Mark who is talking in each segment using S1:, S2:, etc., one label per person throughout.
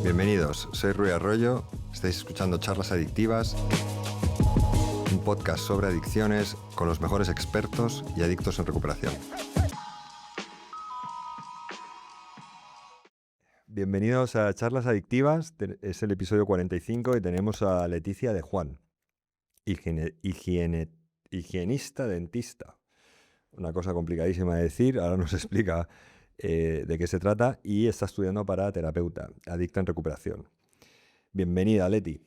S1: Bienvenidos, soy Rui Arroyo, estáis escuchando Charlas Adictivas, un podcast sobre adicciones con los mejores expertos y adictos en recuperación. Bienvenidos a Charlas Adictivas, es el episodio 45 y tenemos a Leticia de Juan, higienista dentista. Una cosa complicadísima de decir, ahora nos explica de qué se trata y está estudiando para terapeuta, adicta en recuperación. Bienvenida, Leti.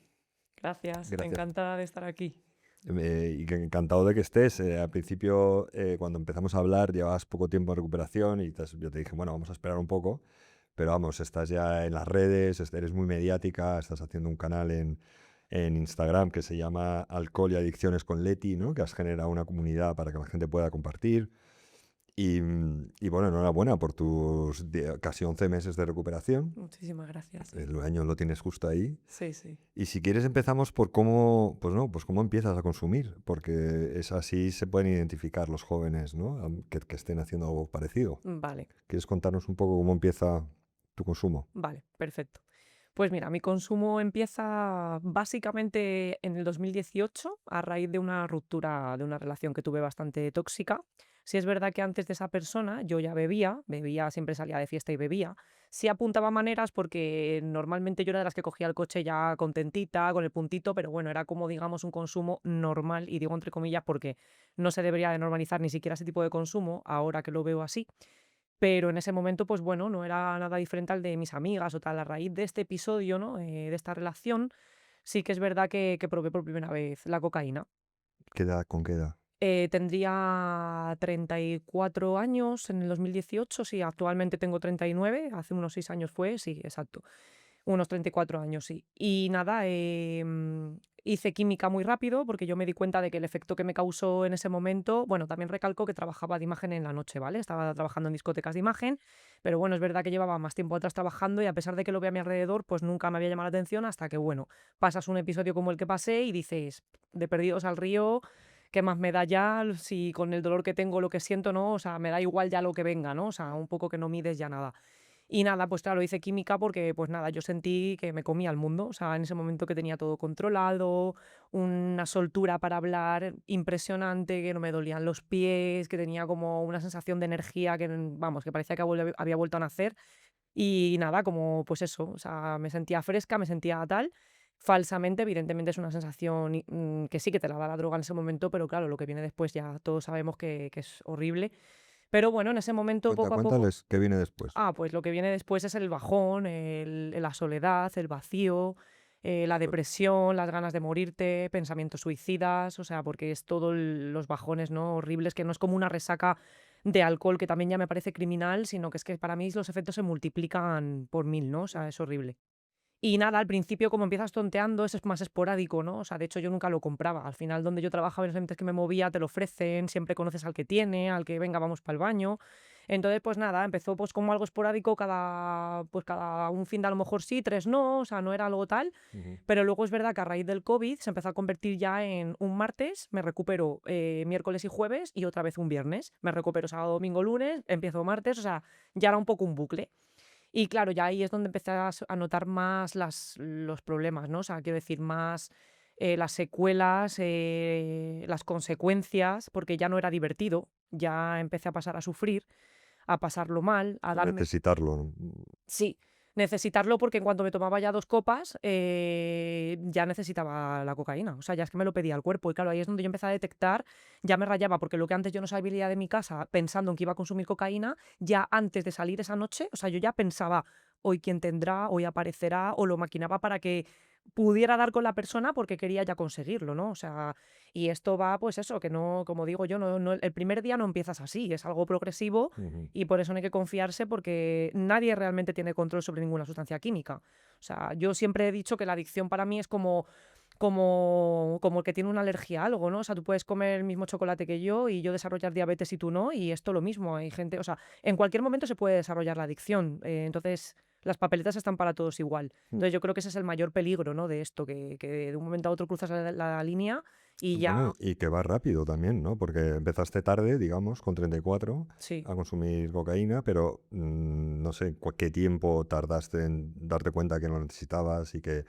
S2: Gracias, encantada de estar aquí.
S1: Y encantado de que estés. Al principio, cuando empezamos a hablar, llevabas poco tiempo en recuperación y yo te dije, bueno, vamos a esperar un poco, pero vamos, estás ya en las redes, eres muy mediática, estás haciendo un canal en Instagram que se llama Alcohol y Adicciones con Leti, ¿no? Que has generado una comunidad para que la gente pueda compartir. Y bueno, enhorabuena por tus casi 11 meses de recuperación.
S2: Muchísimas gracias. Sí.
S1: El año lo tienes justo ahí.
S2: Sí, sí.
S1: Y si quieres empezamos por cómo empiezas a consumir, porque es así se pueden identificar los jóvenes, ¿no? Que estén haciendo algo parecido.
S2: Vale.
S1: ¿Quieres contarnos un poco cómo empieza tu consumo?
S2: Vale, perfecto. Pues mira, mi consumo empieza básicamente en el 2018 a raíz de una ruptura de una relación que tuve bastante tóxica. Sí es verdad que antes de esa persona yo ya bebía, siempre salía de fiesta y bebía. Sí apuntaba maneras porque normalmente yo era de las que cogía el coche ya contentita, con el puntito, pero bueno, era como digamos un consumo normal, y digo entre comillas porque no se debería de normalizar ni siquiera ese tipo de consumo, ahora que lo veo así. Pero en ese momento, pues bueno, no era nada diferente al de mis amigas o tal. A raíz de este episodio, ¿no? De esta relación, sí que es verdad que probé por primera vez la cocaína.
S1: ¿Con qué edad?
S2: Tendría 34 años en el 2018, sí, actualmente tengo 39, hace unos 6 años fue, sí, exacto. Unos 34 años, sí. Y nada, hice química muy rápido porque yo me di cuenta de que el efecto que me causó en ese momento, bueno, también recalco que trabajaba de imagen en la noche, ¿vale? Estaba trabajando en discotecas de imagen, pero bueno, es verdad que llevaba más tiempo atrás trabajando y a pesar de que lo veía a mi alrededor, pues nunca me había llamado la atención hasta que, bueno, pasas un episodio como el que pasé y dices, de perdidos al río, ¿qué más me da ya? Si con el dolor que tengo, lo que siento, ¿no? O sea, me da igual ya lo que venga, ¿no? O sea, un poco que no mides ya nada. Y nada, pues claro, hice química porque, pues nada, yo sentí que me comía el mundo. O sea, en ese momento que tenía todo controlado, una soltura para hablar impresionante, que no me dolían los pies, que tenía como una sensación de energía que, vamos, que parecía que había vuelto a nacer. Y nada, como pues eso, o sea, me sentía fresca, me sentía tal. Falsamente, evidentemente es una sensación que sí que te la da la droga en ese momento, pero claro, lo que viene después ya todos sabemos que es horrible. Pero bueno, en ese momento, poco a poco.
S1: Cuéntales qué viene después.
S2: Pues lo que viene después es el bajón, la soledad, el vacío, la depresión, las ganas de morirte, pensamientos suicidas, o sea, porque es todos los bajones, ¿no? Horribles, que no es como una resaca de alcohol, que también ya me parece criminal, sino que es que para mí los efectos se multiplican por 1000, ¿no? O sea, es horrible. Y nada, al principio, como empiezas tonteando, eso es más esporádico, ¿no? O sea, de hecho, yo nunca lo compraba. Al final, donde yo trabajaba, en los ambientes que me movía, te lo ofrecen, siempre conoces al que tiene, al que venga, vamos para el baño. Entonces, pues nada, empezó pues como algo esporádico cada un fin de a lo mejor sí, 3 no, o sea, no era algo tal. Pero luego es verdad que a raíz del COVID se empezó a convertir ya en un martes, me recupero miércoles y jueves y otra vez un viernes. Me recupero sábado, domingo, lunes, empiezo martes, o sea, ya era un poco un bucle. Y claro, ya ahí es donde empecé a notar más los problemas, ¿no? O sea, quiero decir, más las secuelas, las consecuencias, porque ya no era divertido, ya empecé a pasar a sufrir, a pasarlo mal, a
S1: A
S2: darme.
S1: necesitarlo, ¿no?
S2: Sí, necesitarlo porque en cuanto me tomaba ya 2 copas, ya necesitaba la cocaína. O sea, ya es que me lo pedía el cuerpo. Y claro, ahí es donde yo empecé a detectar, ya me rayaba, porque lo que antes yo no salía de mi casa pensando en que iba a consumir cocaína, ya antes de salir esa noche, o sea, yo ya pensaba, hoy quién tendrá, hoy aparecerá, o lo maquinaba para que pudiera dar con la persona porque quería ya conseguirlo, ¿no? O sea, y esto va, pues eso, que no, como digo yo, el primer día no empiezas así, es algo progresivo. Y por eso no hay que confiarse porque nadie realmente tiene control sobre ninguna sustancia química. O sea, yo siempre he dicho que la adicción para mí es como el que tiene una alergia a algo, ¿no? O sea, tú puedes comer el mismo chocolate que yo y yo desarrollar diabetes y tú no, y esto lo mismo. Hay gente, o sea, en cualquier momento se puede desarrollar la adicción. Entonces, las papeletas están para todos igual. Entonces, yo creo que ese es el mayor peligro, ¿no? De esto, que de un momento a otro cruzas la línea Y ya,
S1: Bueno, y que va rápido también, ¿no? Porque empezaste tarde, digamos, con 34
S2: sí.
S1: a consumir cocaína, pero no sé qué tiempo tardaste en darte cuenta que lo necesitabas y que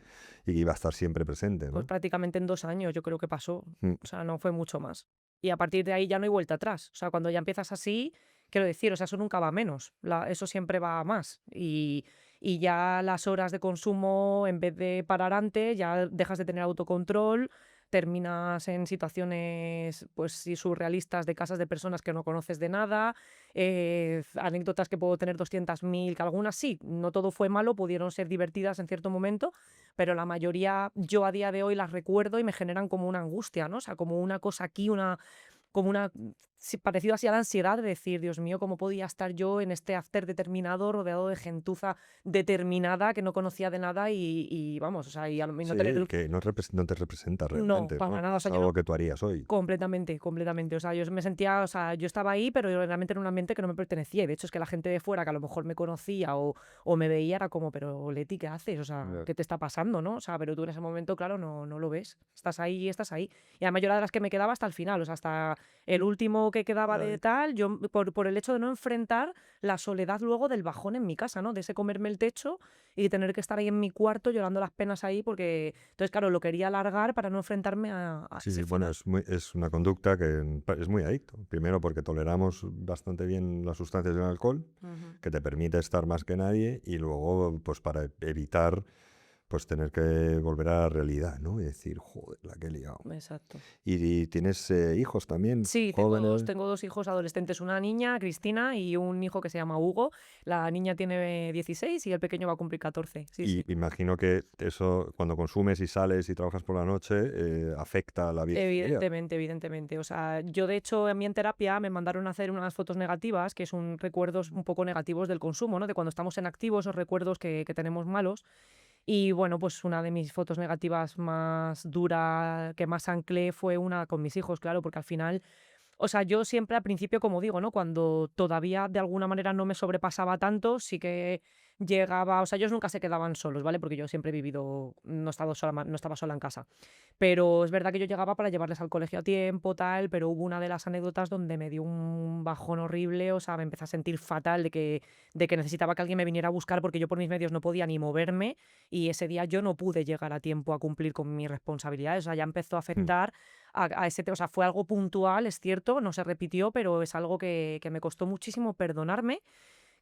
S1: iba a estar siempre presente,
S2: Pues
S1: ¿no?
S2: prácticamente en 2 años yo creo que pasó,
S1: Mm,
S2: o sea, no fue mucho más. Y a partir de ahí ya no hay vuelta atrás. O sea, cuando ya empiezas así, quiero decir, o sea, eso nunca va a menos, eso siempre va a más. Y ya las horas de consumo, en vez de parar antes, ya dejas de tener autocontrol, terminas en situaciones, pues sí, surrealistas de casas de personas que no conoces de nada, anécdotas que puedo tener 200.000, que algunas sí, no todo fue malo, pudieron ser divertidas en cierto momento, pero la mayoría yo a día de hoy las recuerdo y me generan como una angustia, ¿no? O sea, como una cosa aquí, como una, sí, parecido así a la ansiedad de decir, Dios mío, ¿cómo podía estar yo en este after determinado, rodeado de gentuza determinada que no conocía de nada y vamos, o sea, y no tener
S1: sí, que no te representa
S2: no,
S1: realmente,
S2: para
S1: ¿no?
S2: nada, o
S1: Es
S2: sea, yo no,
S1: algo que tú harías hoy.
S2: completamente, completamente. O sea, yo me sentía, o sea, yo estaba ahí, pero yo realmente en un ambiente que no me pertenecía. Y de hecho es que la gente de fuera que a lo mejor me conocía o me veía era como, pero Leti, ¿qué haces? O sea,
S1: Ya.
S2: ¿qué te está pasando, no? O sea, pero tú en ese momento, claro, no lo ves. Estás ahí y estás ahí. Y además yo era de las que me quedaba hasta el final, o sea, hasta el último que quedaba de
S1: Ay.
S2: tal, yo por el hecho de no enfrentar la soledad luego del bajón en mi casa, ¿no? De ese comerme el techo y tener que estar ahí en mi cuarto llorando las penas ahí porque, entonces, claro, lo quería alargar para no enfrentarme a
S1: Sí,
S2: ese
S1: sí, bueno,
S2: final.
S1: es una conducta que es muy adicto. Primero porque toleramos bastante bien las sustancias del alcohol,
S2: Ujú.
S1: que te permite estar más que nadie, y luego, pues para evitar pues tener que volver a la realidad, ¿no? Y decir, joder, la que he liado.
S2: Exacto.
S1: Y tienes hijos también,
S2: Sí,
S1: jóvenes.
S2: tengo 2 hijos adolescentes, una niña, Cristina, y un hijo que se llama Hugo. La niña tiene 16 y el pequeño va a cumplir 14. Sí,
S1: Y
S2: sí.
S1: imagino que eso, cuando consumes y sales y trabajas por la noche, afecta la vida familiar.
S2: Evidentemente, evidentemente. O sea, yo de hecho a mí en terapia me mandaron a hacer unas fotos negativas, que son recuerdos un poco negativos del consumo, ¿no? De cuando estamos en activo, esos recuerdos que tenemos malos. Y bueno, pues una de mis fotos negativas más dura, que más anclé, fue una con mis hijos, claro, porque al final, o sea, yo siempre al principio, como digo, ¿no? Cuando todavía de alguna manera no me sobrepasaba tanto, sí que llegaba, o sea, ellos nunca se quedaban solos, ¿vale? Porque yo siempre he vivido, no he estado sola, no estaba sola en casa. Pero es verdad que yo llegaba para llevarles al colegio a tiempo, tal, pero hubo una de las anécdotas donde me dio un bajón horrible, o sea, me empecé a sentir fatal de que necesitaba que alguien me viniera a buscar porque yo por mis medios no podía ni moverme y ese día yo no pude llegar a tiempo a cumplir con mis responsabilidades, o sea, ya empezó a
S1: Mm.
S2: afectar a ese tema, o sea, fue algo puntual, es cierto, no se repitió, pero es algo que me costó muchísimo perdonarme,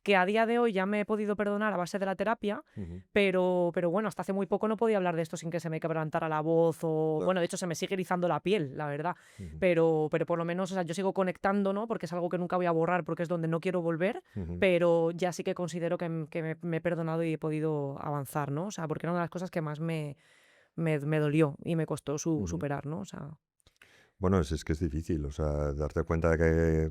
S2: que a día de hoy ya me he podido perdonar a base de la terapia,
S1: Ujú.
S2: pero bueno, hasta hace muy poco no podía hablar de esto sin que se me quebrantara la voz o,
S1: Claro.
S2: bueno, de hecho se me sigue erizando la piel, la verdad,
S1: Ujú.
S2: pero por lo menos, o sea, yo sigo conectando, ¿no? Porque es algo que nunca voy a borrar porque es donde no quiero volver,
S1: Ujú.
S2: pero ya sí que considero que me he perdonado y he podido avanzar, ¿no? O sea, porque era una de las cosas que más me dolió y me costó
S1: Ujú.
S2: superar, ¿no? O sea,
S1: Bueno, es que es difícil, o sea, darte cuenta de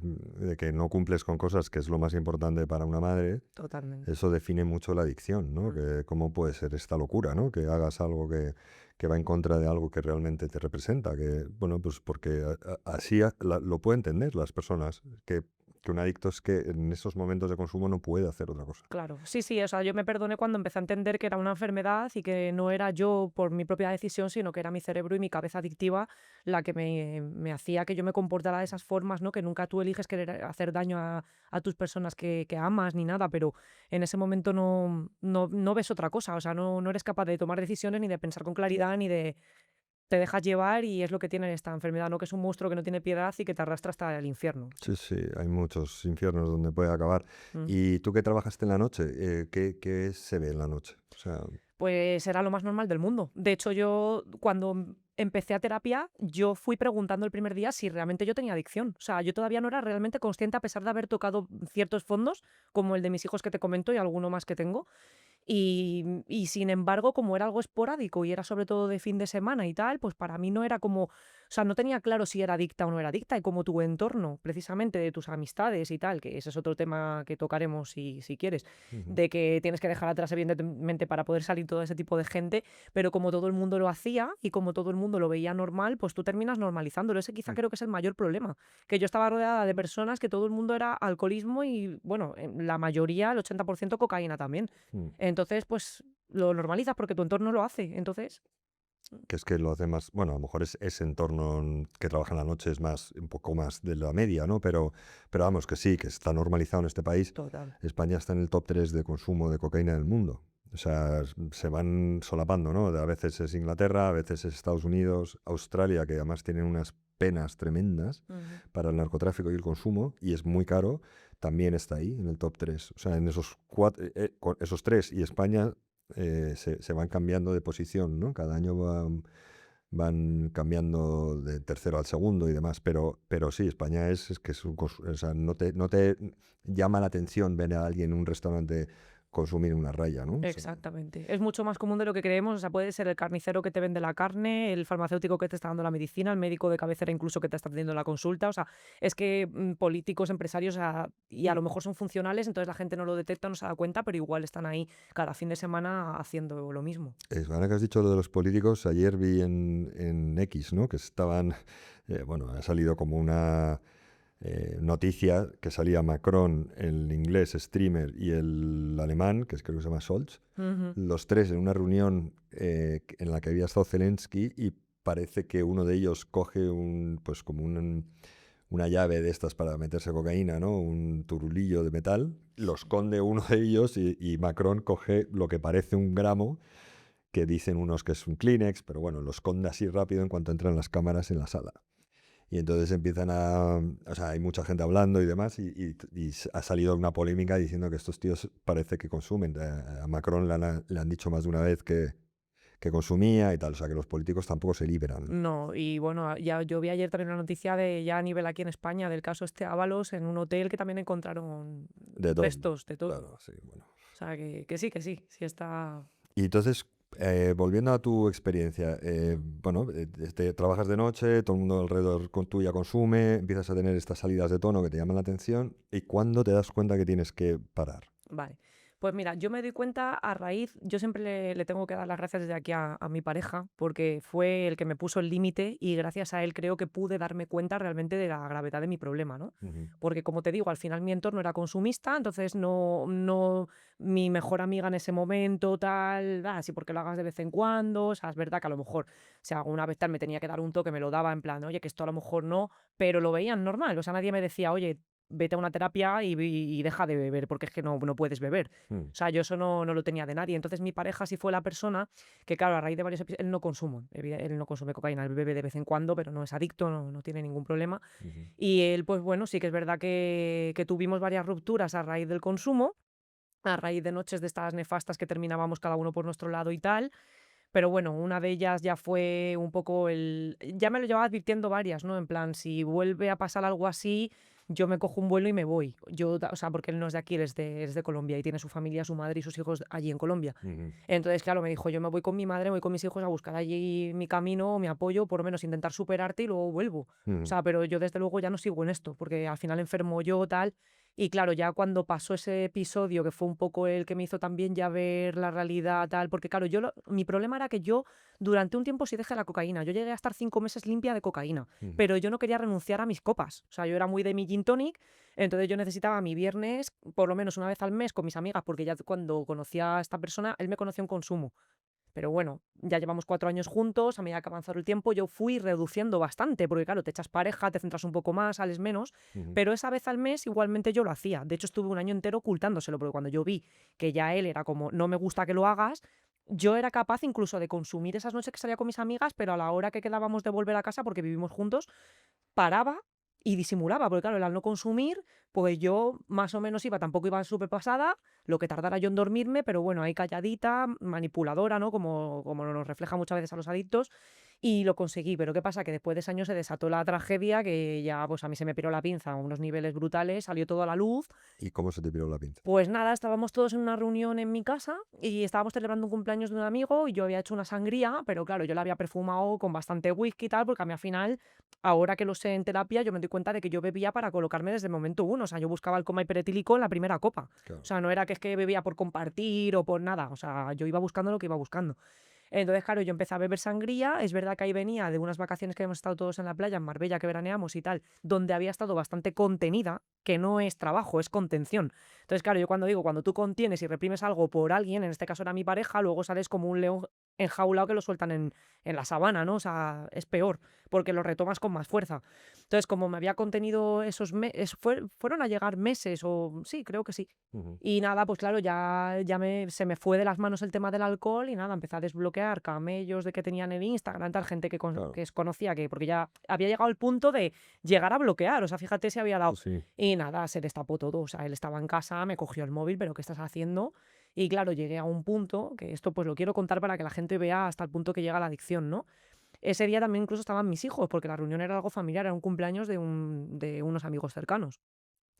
S1: que no cumples con cosas, que es lo más importante para una madre,
S2: totalmente.
S1: eso define mucho la adicción, ¿no?
S2: Mm.
S1: Que cómo puede ser esta locura, ¿no? Que hagas algo que va en contra de algo que realmente te representa, que, bueno, pues porque así lo pueden entender las personas, que un adicto es que en esos momentos de consumo no puede hacer otra cosa.
S2: Claro, sí, sí, o sea, yo me perdoné cuando empecé a entender que era una enfermedad y que no era yo por mi propia decisión, sino que era mi cerebro y mi cabeza adictiva la que me hacía que yo me comportara de esas formas, ¿no? Que nunca tú eliges querer hacer daño a tus personas que amas ni nada, pero en ese momento no ves otra cosa, o sea, no eres capaz de tomar decisiones ni de pensar con claridad ni de... Te dejas llevar y es lo que tiene esta enfermedad, ¿no? Que es un monstruo que no tiene piedad y que te arrastra hasta el infierno.
S1: Sí, sí, hay muchos infiernos donde puede acabar.
S2: Mm.
S1: ¿Y tú que trabajaste en la noche? ¿Qué se ve en la noche? O sea,
S2: Pues era lo más normal del mundo. De hecho, yo cuando empecé a terapia, yo fui preguntando el primer día si realmente yo tenía adicción. O sea, yo todavía no era realmente consciente a pesar de haber tocado ciertos fondos, como el de mis hijos que te comento y alguno más que tengo. Y sin embargo, como era algo esporádico y era sobre todo de fin de semana y tal, pues para mí no era como, o sea, no tenía claro si era adicta o no era adicta y como tu entorno, precisamente de tus amistades y tal, que ese es otro tema que tocaremos si quieres,
S1: ujú.
S2: de que tienes que dejar atrás evidentemente para poder salir todo ese tipo de gente, pero como todo el mundo lo hacía y como todo el mundo lo veía normal, pues tú terminas normalizándolo. Ese quizá
S1: Mm,
S2: creo que es el mayor problema, que yo estaba rodeada de personas que todo el mundo era alcoholismo y, bueno, en la mayoría, el 80% cocaína también.
S1: mm.
S2: Entonces, pues lo normalizas porque tu entorno lo hace. Entonces,
S1: que es que lo hace más, bueno, a lo mejor ese entorno que trabaja en la noche es más, un poco más de la media, ¿no? Pero vamos, que sí, que está normalizado en este país.
S2: Total.
S1: España está en el top 3 de consumo de cocaína del mundo. O sea, se van solapando, ¿no? A veces es Inglaterra, a veces es Estados Unidos, Australia, que además tienen unas penas tremendas
S2: Ujú.
S1: para el narcotráfico y el consumo, y es muy caro, también está ahí, en el top 3. O sea, en esos, esos tres y España se van cambiando de posición, ¿no? Cada año van cambiando de tercero al segundo y demás, pero sí, España es que es o sea, no te llama la atención ver a alguien en un restaurante consumir una raya, ¿no? O sea,
S2: Exactamente. Es mucho más común de lo que creemos. O sea, puede ser el carnicero que te vende la carne, el farmacéutico que te está dando la medicina, el médico de cabecera incluso que te está haciendo la consulta. O sea, es que políticos, empresarios, o sea, y a lo mejor son funcionales, entonces la gente no lo detecta, no se da cuenta, pero igual están ahí cada fin de semana haciendo lo mismo.
S1: ahora que has dicho lo de los políticos, ayer vi en X, ¿no? Que estaban, bueno, ha salido como una noticia que salía Macron, el inglés streamer, y el alemán, que creo que se llama Scholz,
S2: Ujú.
S1: los tres en una reunión en la que había estado Zelensky, y parece que uno de ellos coge pues como una llave de estas para meterse cocaína, ¿no? Un turulillo de metal, lo esconde uno de ellos y Macron coge lo que parece un gramo, que dicen unos que es un Kleenex, pero bueno, lo esconde así rápido en cuanto entran las cámaras en la sala. Y entonces empiezan o sea, hay mucha gente hablando y demás, y ha salido una polémica diciendo que estos tíos parece que consumen. A Macron le han dicho más de una vez que consumía y tal, o sea, que los políticos tampoco se liberan
S2: No, y bueno, ya yo vi ayer también una noticia de ya a nivel aquí en España del caso este Ábalos en un hotel que también encontraron
S1: de todo.
S2: restos de todo.
S1: Claro, sí, bueno.
S2: O sea, que sí está.
S1: Y entonces, volviendo a tu experiencia, bueno, trabajas de noche, todo el mundo alrededor con tuya consume, empiezas a tener estas salidas de tono que te llaman la atención, ¿y cuándo te das cuenta que tienes que parar?
S2: Vale. Pues mira, yo me doy cuenta a raíz, yo siempre le tengo que dar las gracias desde aquí a mi pareja, porque fue el que me puso el límite y gracias a él creo que pude darme cuenta realmente de la gravedad de mi problema, ¿no?
S1: Ujú,
S2: Porque como te digo, al final mi entorno era consumista, entonces no, mi mejor amiga en ese momento, tal, así porque lo hagas de vez en cuando, o sea, es verdad que a lo mejor, si alguna vez tal me tenía que dar un toque, me lo daba en plan, oye, que esto a lo mejor no, pero lo veían normal, o sea, nadie me decía, oye, vete a una terapia y deja de beber, porque es que no puedes beber.
S1: mm,
S2: O sea, yo eso no lo tenía de nadie. Entonces mi pareja sí fue la persona que, claro, a raíz de varios episodios, él no consume cocaína, él bebe de vez en cuando, pero no es adicto, no tiene ningún problema.
S1: ujú.
S2: Y él, pues bueno, sí que es verdad que tuvimos varias rupturas a raíz del consumo, a raíz de noches de estas nefastas que terminábamos cada uno por nuestro lado y tal. Pero bueno, una de ellas ya fue un poco ya me lo llevaba advirtiendo varias, ¿no? En plan, si vuelve a pasar algo así, yo me cojo un vuelo y me voy. O sea, porque él no es de aquí, él es de Colombia y tiene su familia, su madre y sus hijos allí en Colombia.
S1: Ujú,
S2: Entonces, claro, me dijo, yo me voy con mi madre, voy con mis hijos a buscar allí mi camino, mi apoyo, por lo menos intentar superarte y luego vuelvo. O
S1: ujú.
S2: sea, pero yo desde luego ya no sigo en esto, porque al final enfermo yo, tal. Y claro, ya cuando pasó ese episodio, que fue un poco el que me hizo también ya ver la realidad, tal, porque claro, mi problema era que yo durante un tiempo sí dejé la cocaína. Yo llegué a estar 5 meses limpia de cocaína,
S1: Ujú,
S2: pero yo no quería renunciar a mis copas. O sea, yo era muy de mi gin tonic, entonces yo necesitaba mi viernes, por lo menos una vez al mes, con mis amigas, porque ya cuando conocí a esta persona, él me conoció en consumo. Pero bueno, ya llevamos 4 años juntos, a medida que ha avanzado el tiempo, yo fui reduciendo bastante, porque claro, te echas pareja, te centras un poco más, sales menos,
S1: ujú,
S2: pero esa vez al mes igualmente yo lo hacía. De hecho, estuve un año entero ocultándoselo, porque cuando yo vi que ya él era como, no me gusta que lo hagas, yo era capaz incluso de consumir esas noches que salía con mis amigas, pero a la hora que quedábamos de volver a casa, porque vivimos juntos, paraba y disimulaba, porque claro, el al no consumir, pues yo más o menos iba, tampoco iba súper pasada, lo que tardara yo en dormirme, pero bueno, ahí calladita, manipuladora, ¿no? Como nos refleja muchas veces a los adictos, y lo conseguí. Pero ¿qué pasa? Que después de ese año se desató la tragedia, que ya pues a mí se me piró la pinza a unos niveles brutales, salió todo a la luz.
S1: ¿Y cómo se te piró la pinza?
S2: Pues nada, estábamos todos en una reunión en mi casa y estábamos celebrando un cumpleaños de un amigo y yo había hecho una sangría, pero claro, yo la había perfumado con bastante whisky y tal, porque a mí al final, ahora que lo sé en terapia, yo me doy cuenta de que yo bebía para colocarme desde el momento uno. O sea, yo buscaba el coma hiperetílico en la primera copa. O
S1: Claro.
S2: sea, no era que es que bebía por compartir o por nada. O sea, yo iba buscando lo que iba buscando. Entonces, claro, yo empecé a beber sangría. Es verdad que ahí venía de unas vacaciones que habíamos estado todos en la playa, en Marbella, que veraneamos y tal, donde había estado bastante contenida, que no es trabajo, es contención. Entonces, claro, yo cuando digo, cuando tú contienes y reprimes algo por alguien, en este caso era mi pareja, luego sales como un león enjaulado que lo sueltan en la sabana, ¿no? O sea, es peor, porque lo retomas con más fuerza. Entonces, como me había contenido esos meses, fueron a llegar meses, o sí, creo que sí.
S1: Ujú.
S2: Y nada, pues claro, se me fue de las manos el tema del alcohol y nada, empecé a desbloquear camellos de que tenían en Instagram, tal gente
S1: Claro,
S2: conocía, porque ya había llegado al punto de llegar a bloquear, o sea, fíjate si había dado.
S1: pues sí.
S2: Y nada, se destapó todo, o sea, él estaba en casa, me cogió el móvil, pero ¿qué estás haciendo? Y claro, llegué a un punto, que esto pues lo quiero contar para que la gente vea hasta el punto que llega la adicción, ¿no? Ese día también incluso estaban mis hijos, porque la reunión era algo familiar, era un cumpleaños de unos amigos cercanos.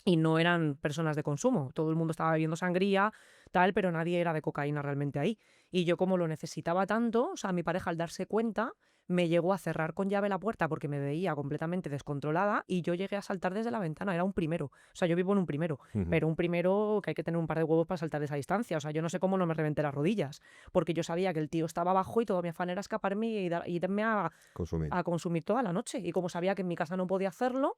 S2: Y no eran personas de consumo. Todo el mundo estaba bebiendo sangría, tal, pero nadie era de cocaína realmente ahí. Y yo como lo necesitaba tanto, o sea, mi pareja al darse cuenta me llegó a cerrar con llave la puerta porque me veía completamente descontrolada y yo llegué a saltar desde la ventana. Era un primero. O sea, yo vivo en un primero,
S1: Ujú.
S2: pero un primero que hay que tener un par de huevos para saltar de esa distancia. O sea, yo no sé cómo no me reventé las rodillas, porque yo sabía que el tío estaba abajo y todo mi afán era escaparme y irme
S1: Consumir.
S2: a consumir toda la noche. Y como sabía que en mi casa no podía hacerlo,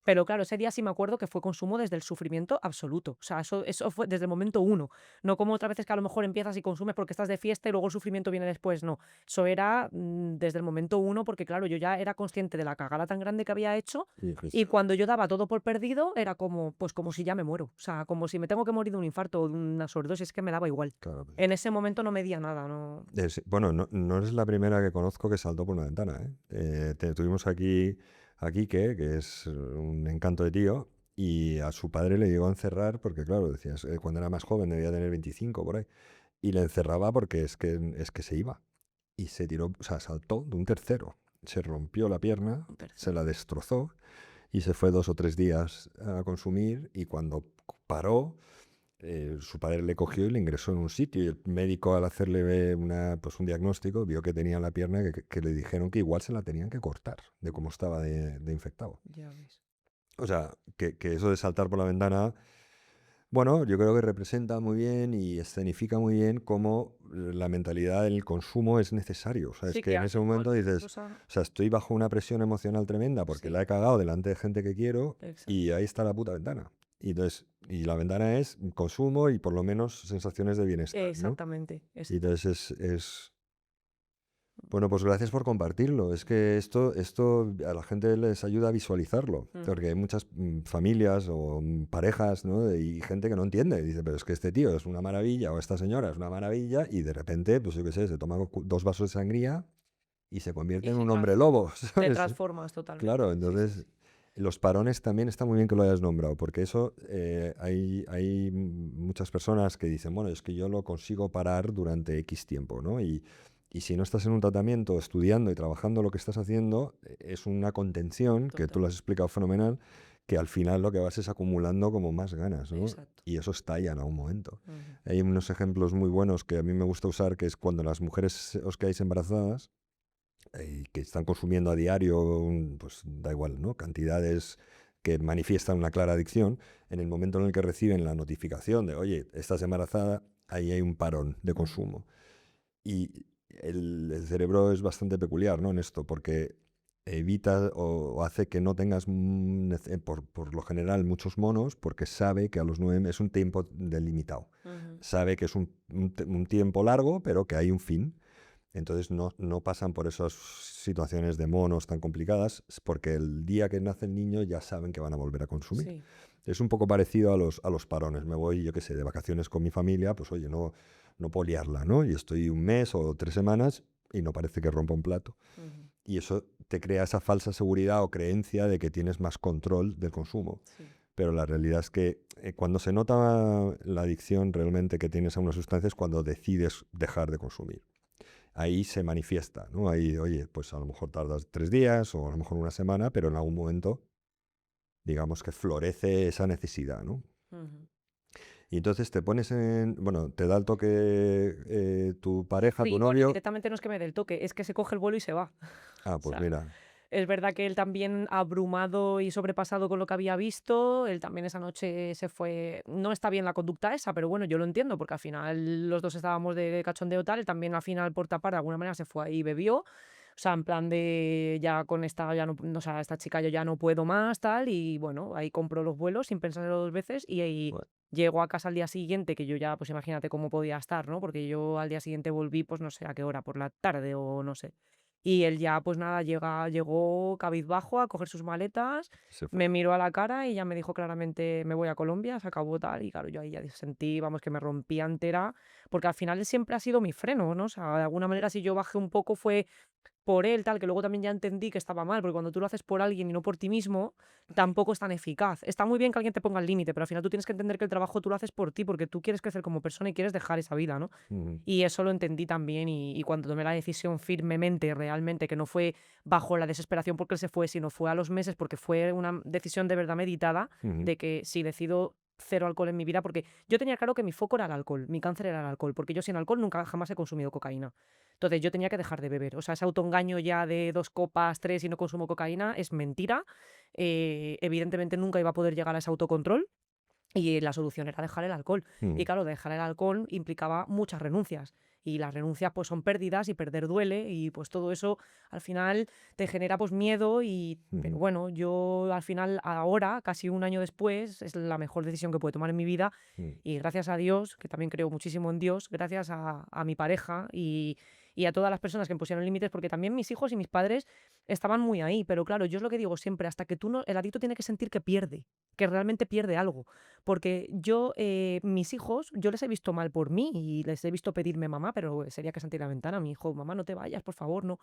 S2: pero claro, ese día sí me acuerdo que fue consumo desde el sufrimiento absoluto. O sea, eso fue desde el momento uno. No como otras veces que a lo mejor empiezas y consumes porque estás de fiesta y luego el sufrimiento viene después. No. Eso era desde el momento uno, porque claro, yo ya era consciente de la cagada tan grande que había hecho.
S1: Y dijiste,
S2: Y cuando yo daba todo por perdido, era como, pues como si ya me muero. O sea, como si me tengo que morir de un infarto o de una sobredosis, es que me daba igual.
S1: claro, pues,
S2: En ese momento no medía nada, no.
S1: bueno, no, no eres la primera que conozco que saltó por una ventana, ¿eh? Tuvimos aquí a Quique, que es un encanto de tío, y a su padre le llegó a encerrar porque, claro, decías, cuando era más joven debía tener 25 por ahí, y le encerraba porque es que se iba. Y se tiró, o sea, saltó de un tercero, se rompió la pierna,
S2: Un
S1: se
S2: tercero.
S1: la destrozó y se fue 2 o 3 días a consumir y cuando paró, su padre le cogió y le ingresó en un sitio y el médico al hacerle pues un diagnóstico vio que tenía en la pierna que le dijeron que igual se la tenían que cortar de cómo estaba de infectado.
S2: Ya ves.
S1: O sea, que eso de saltar por la ventana, bueno, yo creo que representa muy bien y escenifica muy bien cómo la mentalidad del consumo es necesario. O sea, es
S2: Sí,
S1: que
S2: que
S1: en
S2: hay
S1: ese momento
S2: cualquier
S1: dices,
S2: cosa.
S1: o sea, estoy bajo una presión emocional tremenda porque
S2: Sí,
S1: la he cagado delante de gente que quiero y
S2: exacto.
S1: ahí está la puta ventana. Y entonces, y la ventana es consumo y por lo menos sensaciones de bienestar, ¿no?
S2: Exactamente.
S1: Y entonces bueno, pues gracias por compartirlo. Es que esto a la gente les ayuda a visualizarlo,
S2: Ujú.
S1: porque hay muchas familias o parejas, ¿no? Y gente que no entiende. Dice, pero es que este tío es una maravilla o esta señora es una maravilla y de repente, pues yo qué sé, se toma 2 vasos de sangría y se convierte
S2: Y
S1: en
S2: se
S1: un hombre lobo,
S2: te
S1: ¿sabes?
S2: transformas totalmente.
S1: Claro,
S2: Sí, sí,
S1: entonces
S2: sí.
S1: los parones también está muy bien que lo hayas nombrado, porque eso hay muchas personas que dicen, bueno, es que yo lo consigo parar durante X tiempo, ¿no? Y si no estás en un tratamiento, estudiando y trabajando lo que estás haciendo, es una contención, que tú
S2: Total.
S1: lo has explicado fenomenal, que al final lo que vas es acumulando como más ganas, ¿no?
S2: Exacto.
S1: Y eso estalla en algún momento.
S2: Ujú.
S1: Hay unos ejemplos muy buenos que a mí me gusta usar, que es cuando las mujeres os quedáis embarazadas, que están consumiendo a diario, pues da igual, ¿no? Cantidades que manifiestan una clara adicción, en el momento en el que reciben la notificación de, oye, estás embarazada, ahí hay un parón de
S2: Ujú.
S1: consumo. Y el cerebro es bastante peculiar, ¿no? En esto, porque evita o hace que no tengas, por lo general, muchos monos, porque sabe que a los 9 es un tiempo delimitado.
S2: Ujú.
S1: Sabe que es un tiempo largo, pero que hay un fin. Entonces no pasan por esas situaciones de monos tan complicadas, porque el día que nace el niño ya saben que van a volver a consumir.
S2: Sí.
S1: Es un poco parecido a los parones. Me voy, yo qué sé, de vacaciones con mi familia, pues oye, no puedo liarla, ¿no? Y estoy un mes o 3 semanas y no parece que rompa un plato.
S2: Ujú.
S1: Y eso te crea esa falsa seguridad o creencia de que tienes más control del consumo.
S2: Sí.
S1: Pero la realidad es que cuando se nota la adicción realmente que tienes a una sustancia es cuando decides dejar de consumir. Ahí se manifiesta, ¿no? Ahí, oye, pues a lo mejor tardas 3 días o a lo mejor una semana, pero en algún momento, digamos que florece esa necesidad, ¿no?
S2: Ujú.
S1: Y entonces te pones bueno, te da el toque tu pareja, tu
S2: Sí, bueno,
S1: novio.
S2: directamente no es que me dé el toque, es que se coge el vuelo y se va.
S1: Ah,
S2: O
S1: pues
S2: sea,
S1: mira,
S2: es verdad que él también abrumado y sobrepasado con lo que había visto, él también esa noche se fue, no está bien la conducta esa, pero bueno, yo lo entiendo porque al final los dos estábamos de cachondeo tal, él también al final por tapar de alguna manera se fue ahí y bebió, o sea, en plan de ya con esta, ya no, o sea, esta chica yo ya no puedo más tal y bueno, ahí compró los vuelos sin pensárselo dos veces y ahí
S1: bueno,
S2: Llego a casa al día siguiente, que yo ya, pues imagínate cómo podía estar, ¿no? Porque yo al día siguiente volví, pues no sé a qué hora, por la tarde o no sé. Y él ya, pues nada, llegó cabizbajo a coger sus maletas,
S1: Se fue.
S2: me miró a la cara y ya me dijo claramente, me voy a Colombia, se acabó tal. Y claro, yo ahí ya sentí, vamos, que me rompía entera, porque al final él siempre ha sido mi freno, ¿no? O sea, de alguna manera si yo bajé un poco fue por él, tal, que luego también ya entendí que estaba mal, porque cuando tú lo haces por alguien y no por ti mismo, tampoco es tan eficaz. Está muy bien que alguien te ponga el límite, pero al final tú tienes que entender que el trabajo tú lo haces por ti, porque tú quieres crecer como persona y quieres dejar esa vida, ¿no?
S1: Ujú.
S2: Y eso lo entendí también y cuando tomé la decisión firmemente, realmente, que no fue bajo la desesperación porque él se fue, sino fue a los meses porque fue una decisión de verdad meditada,
S1: Ujú.
S2: de que si decido cero alcohol en mi vida, porque yo tenía claro que mi foco era el alcohol, mi cáncer era el alcohol, porque yo sin alcohol nunca jamás he consumido cocaína. Entonces yo tenía que dejar de beber. O sea, ese autoengaño ya de 2 copas, 3 y no consumo cocaína es mentira. Evidentemente nunca iba a poder llegar a ese autocontrol y la solución era dejar el alcohol. Y
S1: Ujú.
S2: claro, dejar el alcohol implicaba muchas renuncias. Y las renuncias pues son pérdidas y perder duele y pues todo eso al final te genera pues miedo y pero
S1: Ujú.
S2: bueno, yo al final ahora, casi un año después, es la mejor decisión que puedo tomar en mi vida
S1: Ujú.
S2: y gracias a Dios, que también creo muchísimo en Dios, gracias a mi pareja y a todas las personas que me pusieron límites, porque también mis hijos y mis padres estaban muy ahí, pero claro, yo es lo que digo siempre, hasta que tú no, el adicto tiene que sentir que pierde, que realmente pierde algo. Porque yo, mis hijos, yo les he visto mal por mí y les he visto pedirme mamá, pero sería que salir a la ventana, mi hijo, mamá, no te vayas, por favor, no.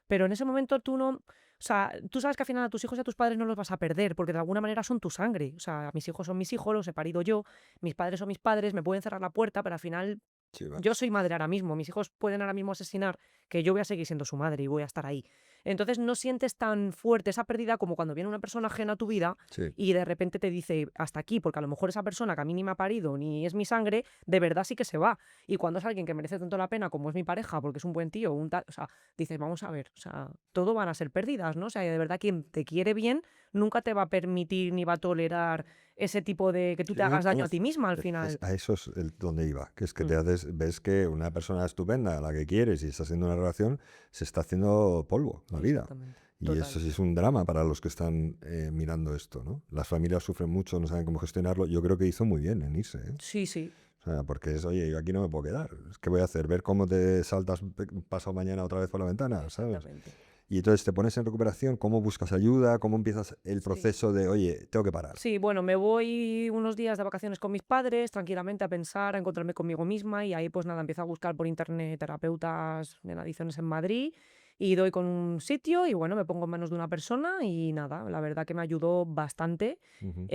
S2: Pero en ese momento tú no, o sea, tú sabes que al final a tus hijos y a tus padres no los vas a perder, porque de alguna manera son tu sangre. O sea, mis hijos son mis hijos, los he parido yo, mis padres son mis padres, me pueden cerrar la puerta, pero al final
S1: Sí, va.
S2: yo soy madre ahora mismo, mis hijos pueden ahora mismo asesinar, que yo voy a seguir siendo su madre y voy a estar ahí. Entonces no sientes tan fuerte esa pérdida como cuando viene una persona ajena a tu vida
S1: Sí.
S2: y de repente te dice hasta aquí, porque a lo mejor esa persona que a mí ni me ha parido ni es mi sangre, de verdad sí que se va. Y cuando es alguien que merece tanto la pena como es mi pareja, porque es un buen tío, un tal, o sea, dices, vamos a ver, o sea, todo van a ser pérdidas, ¿no? O sea, de verdad quien te quiere bien nunca te va a permitir ni va a tolerar ese tipo de que tú
S1: Sí,
S2: te
S1: no,
S2: hagas daño
S1: no,
S2: a ti misma al final.
S1: a eso es donde iba, que es que te
S2: Mm,
S1: haces, ves que una persona estupenda, a la que quieres y estás haciendo una relación, se está haciendo polvo la vida.
S2: exactamente.
S1: Y eso
S2: Total.
S1: sí es un drama para los que están mirando esto, ¿no? Las familias sufren mucho, no saben cómo gestionarlo. Yo creo que hizo muy bien en irse, ¿eh?
S2: Sí, sí,
S1: O sea, porque es, oye, yo aquí no me puedo quedar. ¿Qué voy a hacer? ¿Ver cómo te saltas pasado mañana otra vez por la ventana? ¿Sabes?
S2: exactamente.
S1: Y entonces te pones en recuperación, ¿cómo buscas ayuda? ¿Cómo empiezas el
S2: Sí.
S1: proceso de, oye, tengo que parar?
S2: Sí, bueno, me voy unos días de vacaciones con mis padres, tranquilamente a pensar, a encontrarme conmigo misma y ahí pues nada, empiezo a buscar por internet terapeutas en adicciones en Madrid y doy con un sitio y bueno, me pongo en manos de una persona y nada, la verdad que me ayudó bastante.
S1: Ujú.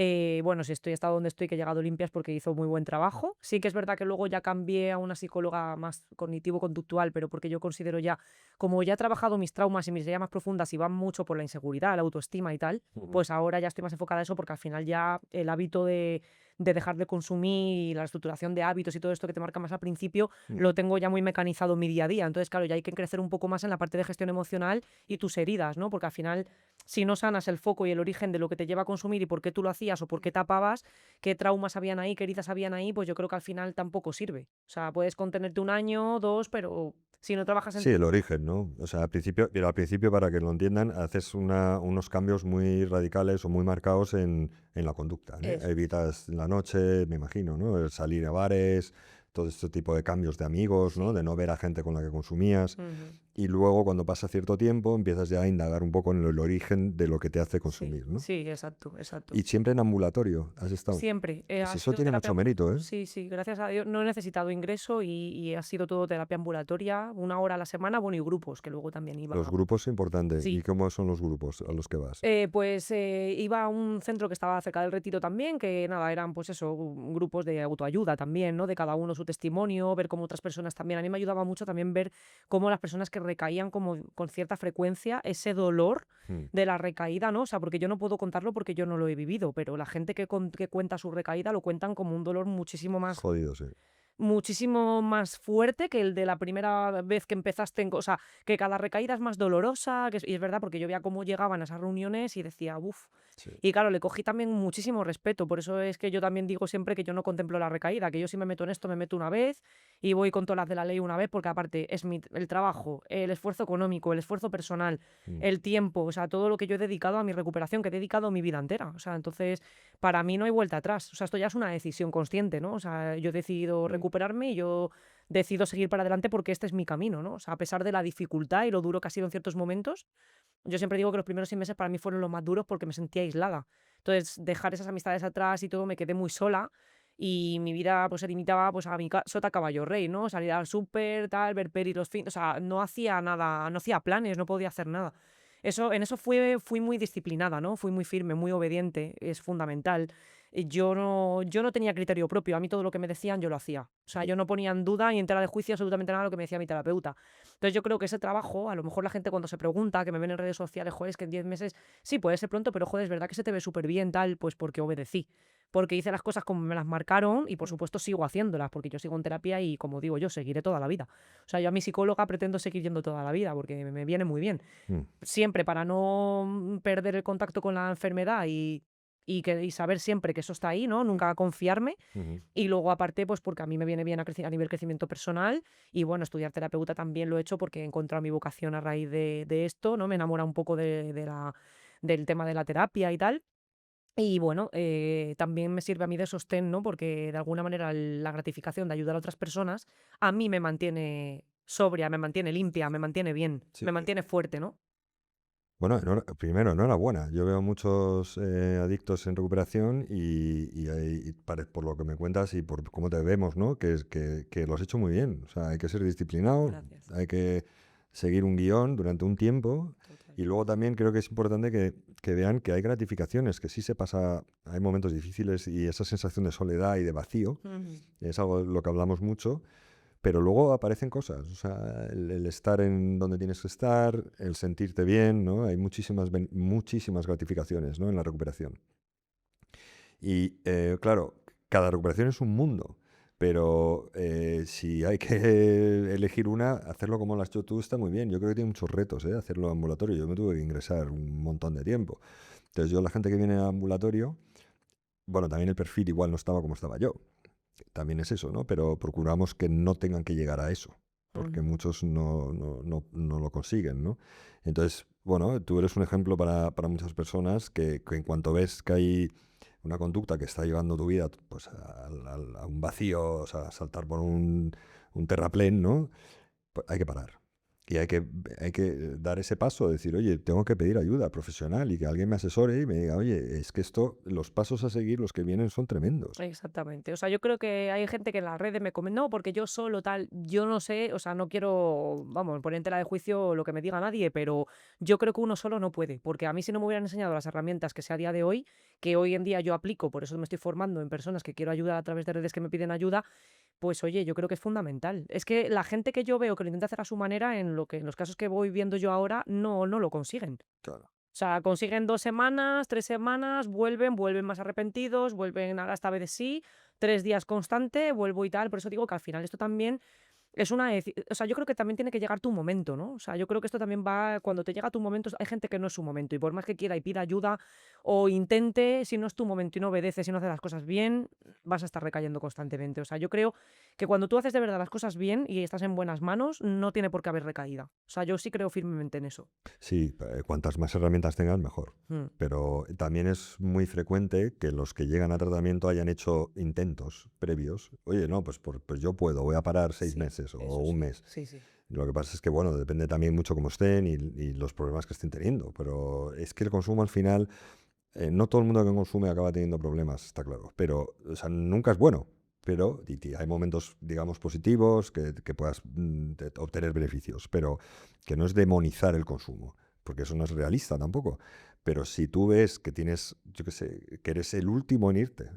S2: Bueno, si estoy hasta donde estoy, que he llegado limpias porque hizo muy buen trabajo. Sí que es verdad que luego ya cambié a una psicóloga más cognitivo-conductual, pero porque yo considero ya, como ya he trabajado mis traumas y mis heridas más profundas y van mucho por la inseguridad, la autoestima y tal,
S1: Ujú.
S2: pues ahora ya estoy más enfocada a eso porque al final ya el hábito de dejar de consumir y la estructuración de hábitos y todo esto que te marca más al principio,
S1: Mm.
S2: lo tengo ya muy mecanizado en mi día a día. Entonces, claro, ya hay que crecer un poco más en la parte de gestión emocional y tus heridas, ¿no? Porque al final, si no sanas el foco y el origen de lo que te lleva a consumir y por qué tú lo hacías o por qué tapabas, qué traumas habían ahí, qué heridas habían ahí, pues yo creo que al final tampoco sirve. O sea, puedes contenerte un año, dos, pero si no trabajas en
S1: Sí,
S2: ti.
S1: el origen, ¿no? O sea, al principio, pero al principio, para que lo entiendan, haces unos cambios muy radicales o muy marcados en la conducta, ¿eh?
S2: Eso es.
S1: Evitas la noche, me imagino, ¿no? El salir a bares, todo este tipo de cambios de amigos, ¿no?
S2: Sí.
S1: De no ver a gente con la que consumías.
S2: Ujú.
S1: Y luego, cuando pasa cierto tiempo, empiezas ya a indagar un poco en el origen de lo que te hace
S2: Sí,
S1: consumir, ¿no?
S2: sí, exacto, exacto.
S1: Y siempre en ambulatorio has estado.
S2: Siempre,
S1: Pues
S2: ha
S1: eso
S2: sido
S1: tiene
S2: terapia
S1: mucho mérito, ¿eh?
S2: sí, sí, gracias a Dios no he necesitado ingreso y ha sido todo terapia ambulatoria, 1 hora a la semana, bueno, y grupos, que luego también
S1: Los
S2: iba
S1: grupos importantes. ¿Y
S2: sí.
S1: cómo son los grupos a los que vas?
S2: Pues, iba a un centro que estaba cerca del Retiro también, que nada, eran pues eso, grupos de autoayuda también, ¿no? De cada uno su testimonio, ver cómo otras personas también. A mí me ayudaba mucho también ver cómo las personas que recaían como con cierta frecuencia, ese dolor
S1: Mm.
S2: de la recaída, ¿no? O sea, porque yo no puedo contarlo porque yo no lo he vivido, pero la gente que cuenta su recaída lo cuentan como un dolor muchísimo más
S1: Jodido, sí.
S2: muchísimo más fuerte que el de la primera vez que empezaste, o sea, que cada recaída es más dolorosa, y es verdad, porque yo veía cómo llegaban a esas reuniones y decía, uff.
S1: Sí.
S2: Y claro, le cogí también muchísimo respeto, por eso es que yo también digo siempre que yo no contemplo la recaída, que yo si me meto en esto me meto una vez y voy con todas las de la ley una vez, porque aparte es el trabajo, el esfuerzo económico, el esfuerzo personal,
S1: Mm.
S2: el tiempo, o sea, todo lo que yo he dedicado a mi recuperación, que he dedicado mi vida entera. O sea, entonces, para mí no hay vuelta atrás. O sea, esto ya es una decisión consciente, ¿no? O sea, yo he decidido
S1: Mm.
S2: recuperarme y yo decido seguir para adelante porque este es mi camino, ¿no? O sea, a pesar de la dificultad y lo duro que ha sido en ciertos momentos, yo siempre digo que los primeros 6 meses para mí fueron los más duros porque me sentía aislada. Entonces, dejar esas amistades atrás y todo, me quedé muy sola y mi vida pues se limitaba pues a mi sota caballo rey, ¿no? Salir al súper, tal, ver pelis los fines, o sea, no hacía nada, no hacía planes, no podía hacer nada. En eso fui muy disciplinada, ¿no? Fui muy firme, muy obediente, es fundamental. Yo no tenía criterio propio, a mí todo lo que me decían yo lo hacía. O sea, yo no ponía en duda ni en tela de juicio absolutamente nada de lo que me decía mi terapeuta. Entonces yo creo que ese trabajo, a lo mejor la gente cuando se pregunta, que me ven en redes sociales, joder, es que en 10 meses, sí, puede ser pronto, pero joder, es verdad que se te ve súper bien, tal, pues porque obedecí. Porque hice las cosas como me las marcaron y por supuesto sigo haciéndolas, porque yo sigo en terapia y como digo yo, seguiré toda la vida. O sea, yo a mi psicóloga pretendo seguir yendo toda la vida porque me viene muy bien.
S1: Mm.
S2: Siempre para no perder el contacto con la enfermedad y saber siempre que eso está ahí, ¿no? Nunca confiarme.
S1: Ujú.
S2: Y luego, aparte, pues porque a mí me viene bien a nivel crecimiento personal. Y bueno, estudiar terapeuta también lo he hecho porque he encontrado mi vocación a raíz de esto, ¿no? Me enamora un poco del tema de la terapia y tal. Y bueno, también me sirve a mí de sostén, ¿no? Porque de alguna manera la gratificación de ayudar a otras personas a mí me mantiene sobria, me mantiene limpia, me mantiene bien,
S1: Sí.
S2: me mantiene fuerte, ¿no?
S1: Bueno, primero, enhorabuena. Yo veo muchos adictos en recuperación por lo que me cuentas y por cómo te vemos, ¿no? Que lo has hecho muy bien. O sea, hay que ser disciplinado,
S2: Gracias.
S1: hay que seguir un guión durante un tiempo
S2: Total.
S1: y luego también creo que es importante que vean que hay gratificaciones, que sí se pasa, hay momentos difíciles y esa sensación de soledad y de vacío
S2: Ujú.
S1: es algo de lo que hablamos mucho. Pero luego aparecen cosas, o sea, el estar en donde tienes que estar, el sentirte bien, ¿no? Hay muchísimas gratificaciones, ¿no? En la recuperación. Y claro, cada recuperación es un mundo, pero si hay que elegir una, hacerlo como lo has hecho tú está muy bien. Yo creo que tiene muchos retos, ¿eh? Hacerlo ambulatorio. Yo me tuve que ingresar un montón de tiempo. Entonces yo, la gente que viene al ambulatorio, bueno, también el perfil igual no estaba como estaba yo. También es eso, ¿no? Pero procuramos que no tengan que llegar a eso, porque
S2: Ujú.
S1: muchos no lo consiguen, ¿no? Entonces, bueno, tú eres un ejemplo para muchas personas que en cuanto ves que hay una conducta que está llevando tu vida pues, a un vacío, o sea, a saltar por un terraplén, ¿no? Pues hay que parar. Y hay que dar ese paso, decir, oye, tengo que pedir ayuda profesional y que alguien me asesore y me diga, oye, es que los pasos a seguir, los que vienen son tremendos.
S2: Exactamente. O sea, yo creo que hay gente que en las redes me comenta, no, porque yo solo tal, yo no sé, o sea, no quiero, vamos, poner en tela de juicio lo que me diga nadie, pero yo creo que uno solo no puede, porque a mí si no me hubieran enseñado las herramientas que sé a día de hoy, que hoy en día yo aplico, por eso me estoy formando en personas que quiero ayudar a través de redes que me piden ayuda, pues oye, yo creo que es fundamental. Es que la gente que yo veo que lo intenta hacer a su manera, en los casos que voy viendo yo ahora, no lo consiguen.
S1: Claro.
S2: O sea, consiguen 2 semanas, 3 semanas, vuelven más arrepentidos, vuelven ahora esta vez sí, 3 días constante, vuelvo y tal. Por eso digo que al final esto también es o sea, yo creo que también tiene que llegar tu momento, ¿no? O sea, yo creo que esto también va cuando te llega tu momento, hay gente que no es su momento y por más que quiera y pida ayuda o intente, si no es tu momento y no obedeces y no haces las cosas bien, vas a estar recayendo constantemente. O sea, yo creo que cuando tú haces de verdad las cosas bien y estás en buenas manos, no tiene por qué haber recaída. O sea, yo sí creo firmemente en eso.
S1: Sí, cuantas más herramientas tengas, mejor.
S2: Mm.
S1: Pero también es muy frecuente que los que llegan a tratamiento hayan hecho intentos previos. Oye, no, pues yo puedo, voy a parar 6 meses o
S2: Eso
S1: un
S2: sí,
S1: mes.
S2: sí, sí.
S1: Lo que pasa es que, bueno, depende también mucho cómo estén y los problemas que estén teniendo. Pero es que el consumo al final, no todo el mundo que consume acaba teniendo problemas, está claro. Pero, o sea, nunca es bueno. Pero hay momentos, digamos, positivos que puedas obtener beneficios. Pero que no es demonizar el consumo, porque eso no es realista tampoco. Pero si tú ves que tienes, yo qué sé, que eres el último en irte,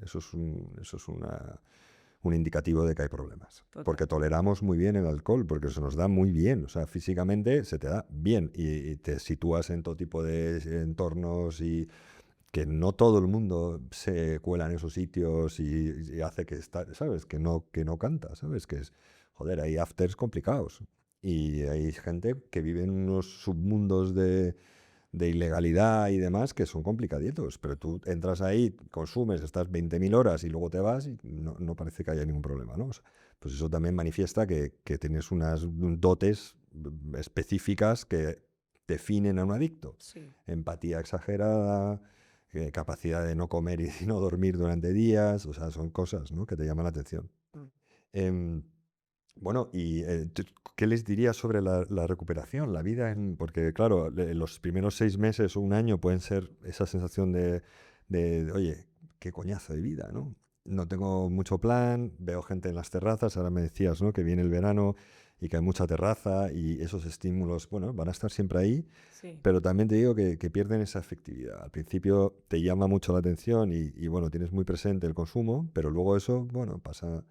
S1: un indicativo de que hay problemas.
S2: Total.
S1: Porque toleramos muy bien el alcohol, porque se nos da muy bien, o sea, físicamente se te da bien y te sitúas en todo tipo de entornos y que no todo el mundo se cuela en esos sitios y hace que está, ¿sabes? Que no canta, ¿sabes? Que es, joder, hay afters complicados. Y hay gente que vive en unos submundos de ilegalidad y demás que son complicaditos. Pero tú entras ahí, consumes, estás 20.000 horas y luego te vas y no parece que haya ningún problema, ¿no? O sea, pues eso también manifiesta que tienes unas dotes específicas que definen a un adicto.
S2: Sí.
S1: Empatía exagerada, capacidad de no comer y no dormir durante días, o sea, son cosas, ¿no?, que te llaman la atención.
S2: Mm.
S1: Em, bueno, y ¿qué les dirías sobre la recuperación, la vida? Porque claro, los primeros 6 meses o un año pueden ser esa sensación oye, qué coñazo de vida, ¿no? No tengo mucho plan, veo gente en las terrazas, ahora me decías, ¿no?, que viene el verano y que hay mucha terraza y esos estímulos, bueno, van a estar siempre ahí,
S2: Sí.
S1: pero también te digo que pierden esa efectividad. Al principio te llama mucho la atención bueno, tienes muy presente el consumo, pero luego eso, bueno, pasa.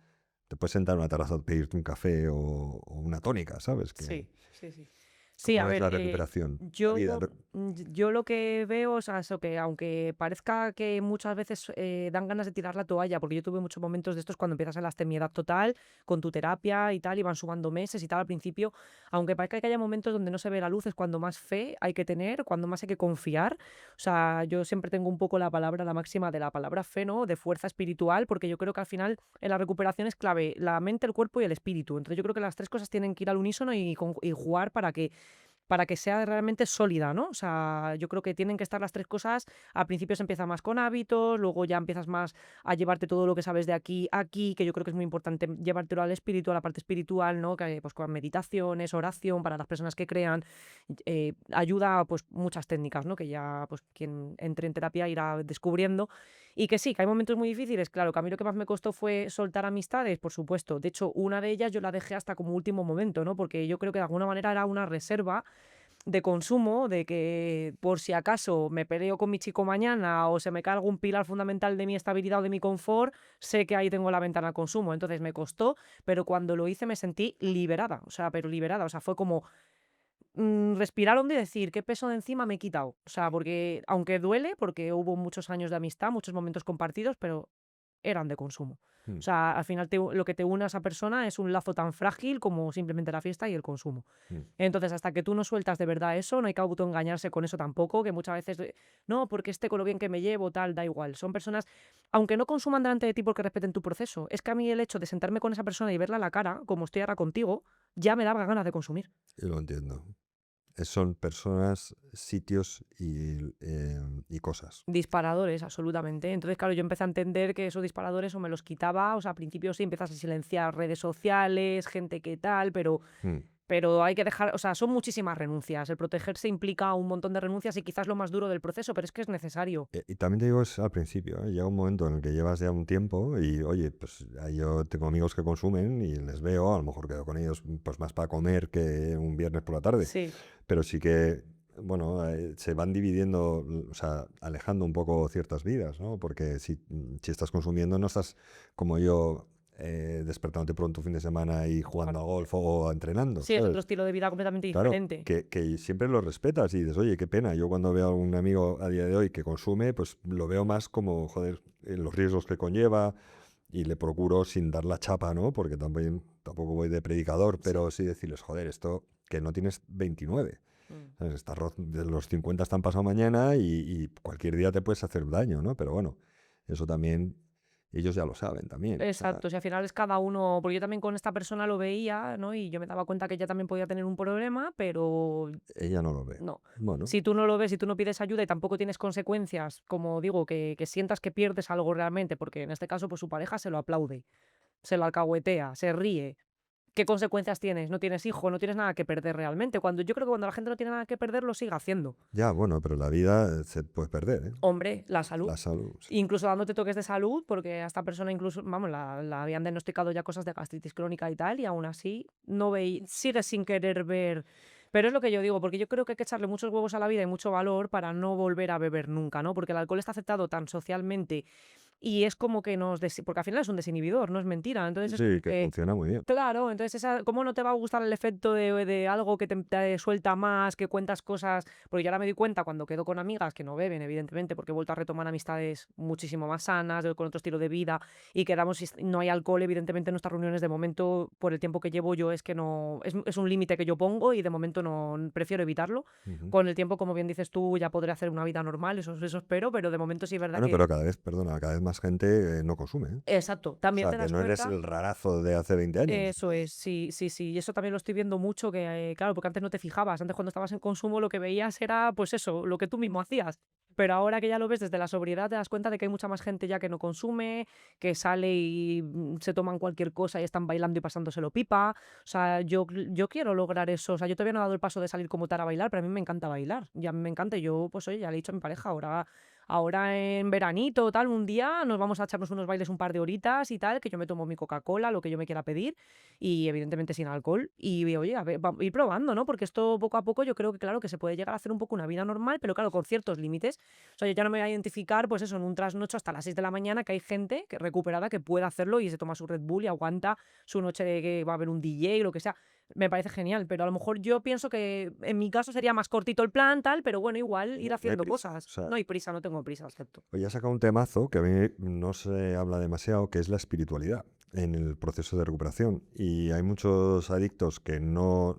S1: Te puedes sentar en una terraza a pedirte un café o una tónica, ¿sabes?
S2: Sí, sí, sí. Sí, a
S1: ¿Cómo ves
S2: ver,
S1: la recuperación? La
S2: yo,
S1: vida.
S2: yo lo que veo, o sea, eso que aunque parezca que muchas veces dan ganas de tirar la toalla, porque yo tuve muchos momentos de estos cuando empiezas en la extremidad total, con tu terapia y tal, y van sumando meses y tal al principio, aunque parezca que haya momentos donde no se ve la luz, es cuando más fe hay que tener, cuando más hay que confiar. O sea, yo siempre tengo un poco la palabra, la máxima de la palabra fe, ¿no? De fuerza espiritual, porque yo creo que al final en la recuperación es clave la mente, el cuerpo y el espíritu. Entonces yo creo que las tres cosas tienen que ir al unísono y jugar para que sea realmente sólida, ¿no? O sea, yo creo que tienen que estar las tres cosas. Al principio se empieza más con hábitos, luego ya empiezas más a llevarte todo lo que sabes de aquí a aquí, que yo creo que es muy importante llevártelo al espíritu, a la parte espiritual, ¿no? Que pues con meditaciones, oración para las personas que crean, ayuda pues muchas técnicas, ¿no? Que ya pues quien entre en terapia irá descubriendo. Y que sí, que hay momentos muy difíciles, claro, que a mí lo que más me costó fue soltar amistades, por supuesto. De hecho, una de ellas yo la dejé hasta como último momento, ¿no? Porque yo creo que de alguna manera era una reserva de consumo, de que por si acaso me peleo con mi chico mañana o se me cae algún pilar fundamental de mi estabilidad o de mi confort, sé que ahí tengo la ventana al consumo. Entonces me costó, pero cuando lo hice me sentí liberada, o sea, pero liberada, o sea, fue como respirar hondo y decir, qué peso de encima me he quitado. O sea, porque aunque duele, porque hubo muchos años de amistad, muchos momentos compartidos, pero eran de consumo. O
S1: Mm,
S2: sea, al final lo que te une a esa persona es un lazo tan frágil como simplemente la fiesta y el consumo.
S1: mm.
S2: Entonces, hasta que tú no sueltas de verdad eso, no hay que autoengañarse con eso tampoco, que muchas veces, no, porque con lo bien que me llevo, tal, da igual. Son personas, aunque no consuman delante de ti porque respeten tu proceso, es que a mí el hecho de sentarme con esa persona y verla a la cara, como estoy ahora contigo, ya me daba ganas de consumir.
S1: Y lo entiendo. Son personas, sitios y cosas.
S2: Disparadores, absolutamente. Entonces, claro, yo empecé a entender que esos disparadores o me los quitaba, o sea, al principio sí empiezas a silenciar redes sociales, gente que tal,
S1: Mm.
S2: pero hay que dejar, o sea, son muchísimas renuncias. El protegerse implica un montón de renuncias y quizás lo más duro del proceso, pero es que es necesario.
S1: Y también te digo, es al principio, ¿eh? Llega un momento en el que llevas ya un tiempo y, oye, pues yo tengo amigos que consumen y les veo, a lo mejor quedo con ellos pues más para comer que un viernes por la tarde,
S2: Sí,
S1: pero sí que, bueno, se van dividiendo, o sea, alejando un poco ciertas vidas, ¿no? Porque si estás consumiendo no estás como yo, despertándote pronto un fin de semana y jugando a
S2: claro.
S1: golf o entrenando,
S2: Sí, es otro
S1: ¿sabes?
S2: estilo de vida completamente
S1: Claro,
S2: diferente.
S1: que siempre lo respetas y dices, oye, qué pena. Yo cuando veo a un amigo a día de hoy que consume, pues lo veo más como, joder, los riesgos que conlleva y le procuro sin dar la chapa, ¿no? Porque tampoco voy de predicador,
S2: Sí.
S1: pero sí decirles, joder, esto que no tienes 29.
S2: Mm.
S1: ¿Sabes? De los 50 están pasado mañana y cualquier día te puedes hacer daño, ¿no? Pero bueno, eso también ellos ya lo saben también. O sea,
S2: Exacto, si al final es cada uno, porque yo también con esta persona lo veía, ¿no? Y yo me daba cuenta que ella también podía tener un problema, pero
S1: ella no lo ve.
S2: no.
S1: Bueno,
S2: Si tú no lo ves, si tú no pides ayuda y tampoco tienes consecuencias, como digo, que sientas que pierdes algo realmente, porque en este caso, pues su pareja se lo aplaude, se lo alcahuetea, se ríe. ¿Qué consecuencias tienes? No tienes hijo, no tienes nada que perder realmente. Cuando yo creo que cuando la gente no tiene nada que perder, lo sigue haciendo.
S1: ya, bueno, pero la vida se puede perder, ¿eh?
S2: Hombre, la salud.
S1: La salud, sí.
S2: Incluso dándote toques de salud, porque a esta persona incluso, vamos, la habían diagnosticado ya cosas de gastritis crónica y tal, y aún así no sigue sin querer ver. Pero es lo que yo digo, porque yo creo que hay que echarle muchos huevos a la vida y mucho valor para no volver a beber nunca, ¿no? Porque el alcohol está aceptado tan socialmente y es como que porque al final es un desinhibidor, no es mentira. Entonces es
S1: Sí,
S2: como
S1: que
S2: que
S1: funciona muy bien.
S2: claro, entonces ¿cómo no te va a gustar el efecto de algo que te suelta más, que cuentas cosas? Porque yo ahora me doy cuenta cuando quedo con amigas que no beben, evidentemente, porque he vuelto a retomar amistades muchísimo más sanas, con otro estilo de vida, y quedamos, y no hay alcohol, evidentemente en nuestras reuniones de momento, por el tiempo que llevo yo, es que no, es un límite que yo pongo y de momento no, prefiero evitarlo.
S1: Ujú.
S2: Con el tiempo, como bien dices tú, ya podré hacer una vida normal, eso espero, pero de momento sí es verdad
S1: Bueno,
S2: que...
S1: pero cada vez, perdona, cada vez más gente no consume, ¿eh?
S2: Exacto,
S1: O
S2: también
S1: sea,
S2: te
S1: que
S2: das
S1: no eres
S2: cuenta.
S1: el rarazo de hace 20 años.
S2: Eso es, sí, sí, sí. Y eso también lo estoy viendo mucho, que claro, porque antes no te fijabas, antes cuando estabas en consumo lo que veías era, pues eso, lo que tú mismo hacías. Pero ahora que ya lo ves desde la sobriedad, te das cuenta de que hay mucha más gente ya que no consume, que sale y se toman cualquier cosa y están bailando y pasándoselo pipa. O sea, yo quiero lograr eso. O sea, yo todavía no he dado el paso de salir como tal a bailar, pero a mí me encanta bailar. Ya me encanta. Y yo, pues oye, ya le he dicho a mi pareja, ahora en veranito, tal, un día nos vamos a echarnos unos bailes un par de horitas y tal, que yo me tomo mi Coca-Cola, lo que yo me quiera pedir, y evidentemente sin alcohol. Y oye, a ver, ir probando, ¿no? Porque esto poco a poco yo creo que, claro, que se puede llegar a hacer un poco una vida normal, pero claro, con ciertos límites. O sea, yo ya no me voy a identificar, pues eso, en un trasnocho hasta las 6 de la mañana, que hay gente que recuperada que puede hacerlo y se toma su Red Bull y aguanta su noche de que va a haber un DJ o lo que sea. Me parece genial, pero a lo mejor yo pienso que en mi caso sería más cortito el plan, tal, pero bueno, igual ir
S1: No hay
S2: haciendo
S1: prisa. O
S2: cosas.
S1: sea,
S2: No hay prisa, no tengo prisa, acepto.
S1: hoy ha sacado un temazo que a mí no se habla demasiado, que es la espiritualidad en el proceso de recuperación. Y hay muchos adictos que no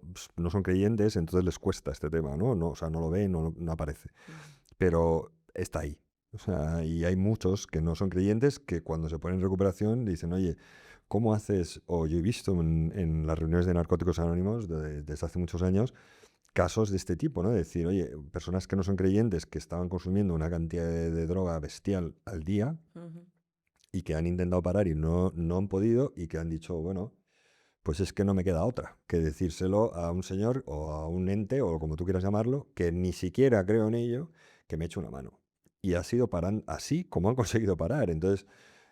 S1: son creyentes, entonces les cuesta este tema, ¿no? O sea, no lo ven, no aparece. Pero está ahí. O sea, y hay muchos que no son creyentes que cuando se ponen en recuperación dicen, oye, ¿cómo haces? O yo he visto en las reuniones de Narcóticos Anónimos desde hace muchos años casos de este tipo, ¿no? De decir, oye, personas que no son creyentes que estaban consumiendo una cantidad de droga bestial al día
S2: Ujú.
S1: y que han intentado parar y no han podido y que han dicho, bueno, pues es que no me queda otra que decírselo a un señor o a un ente o como tú quieras llamarlo, que ni siquiera creo en ello, que me eche una mano. Y ha sido así como han conseguido parar. Entonces,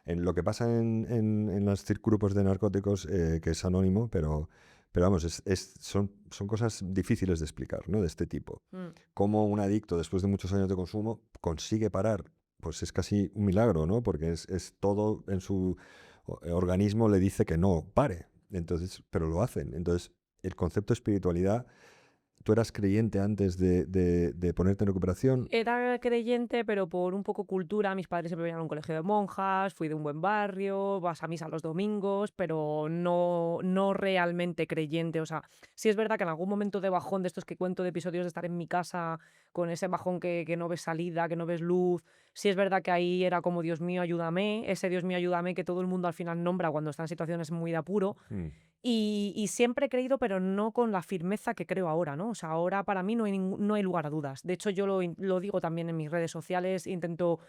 S1: en lo que pasa en los grupos de narcóticos, que es anónimo, pero vamos, son cosas difíciles de explicar, ¿no? De este tipo.
S2: Mm.
S1: Cómo un adicto, después de muchos años de consumo, consigue parar, pues es casi un milagro, ¿no? Porque es todo en su organismo le dice que no pare. Entonces, pero lo hacen. Entonces, el concepto de espiritualidad, ¿tú eras creyente antes de ponerte en recuperación?
S2: Era creyente, pero por un poco cultura. Mis padres siempre venían a un colegio de monjas, fui de un buen barrio, vas a misa los domingos, pero no realmente creyente. O sea, sí es verdad que en algún momento de bajón de estos que cuento de episodios de estar en mi casa con ese bajón que no ves salida, que no ves luz, sí es verdad que ahí era como Dios mío, ayúdame, ese Dios mío, ayúdame que todo el mundo al final nombra cuando está en situaciones muy de apuro.
S1: Mm.
S2: Y siempre he creído, pero no con la firmeza que creo ahora, ¿no? O sea, ahora para mí no hay lugar a dudas. De hecho, yo lo digo también en mis redes sociales, intento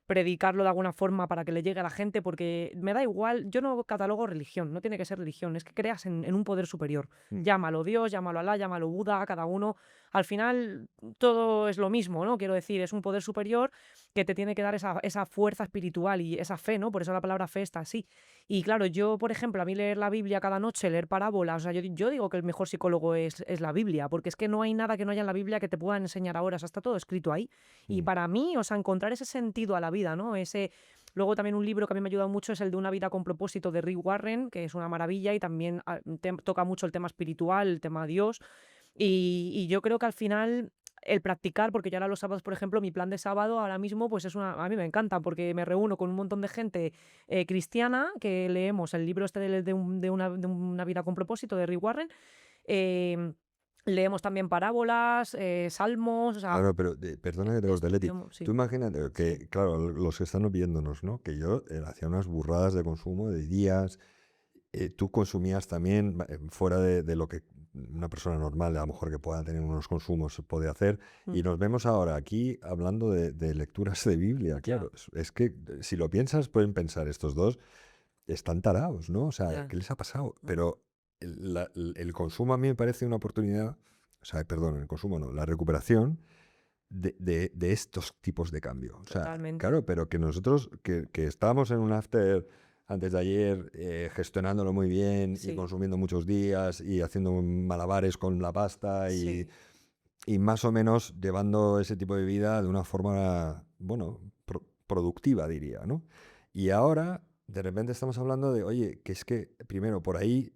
S2: predicarlo de alguna forma para que le llegue a la gente, porque me da igual, yo no catalogo religión, no tiene que ser religión, es que creas en un poder superior.
S1: Mm.
S2: Llámalo Dios, llámalo Alá, llámalo Buda, cada uno, al final todo es lo mismo, ¿no? Quiero decir, es un poder superior que te tiene que dar esa fuerza espiritual y esa fe, ¿no? Por eso la palabra fe está así. Y claro, yo, por ejemplo, a mí leer la Biblia cada noche, leer parábolas, o sea, yo digo que el mejor psicólogo es la Biblia, porque es que no hay nada que no haya en la Biblia que te pueda enseñar ahora, o sea, está todo escrito ahí. Y
S1: Mm.
S2: para mí, o sea, encontrar ese sentido a la vida, ¿no? Luego también un libro que a mí me ha ayudado mucho es el de Una vida con propósito de Rick Warren, que es una maravilla y también toca mucho el tema espiritual, el tema de Dios. Y yo creo que al final el practicar, porque yo ahora los sábados, por ejemplo, mi plan de sábado ahora mismo, pues a mí me encanta, porque me reúno con un montón de gente cristiana, que leemos el libro este de una vida con propósito de Rick Warren, eh, leemos también parábolas, salmos, o sea,
S1: Claro, pero perdona que te corte, Leti.
S2: sí,
S1: Tú imagínate que, claro, los que están viéndonos, ¿no? Que yo hacía unas burradas de consumo de días. Tú consumías también fuera de lo que una persona normal, a lo mejor que pueda tener unos consumos, puede hacer.
S2: mm,
S1: Y nos vemos ahora aquí hablando de lecturas de Biblia,
S2: ya,
S1: claro. Es que si lo piensas, pueden pensar estos dos, están tarados, ¿no? O sea,
S2: ya,
S1: ¿qué les ha pasado?
S2: mm,
S1: Pero el consumo a mí me parece una oportunidad, o sea, perdón, el consumo no, la recuperación de estos tipos de cambio. O sea,
S2: totalmente,
S1: claro, pero que nosotros, que estábamos en un after antes de ayer, gestionándolo muy bien y
S2: sí,
S1: consumiendo muchos días y haciendo malabares con la pasta
S2: sí.
S1: y más o menos llevando ese tipo de vida de una forma, bueno, productiva, diría, ¿no? Y ahora, de repente estamos hablando de, oye, que es que, primero, por ahí,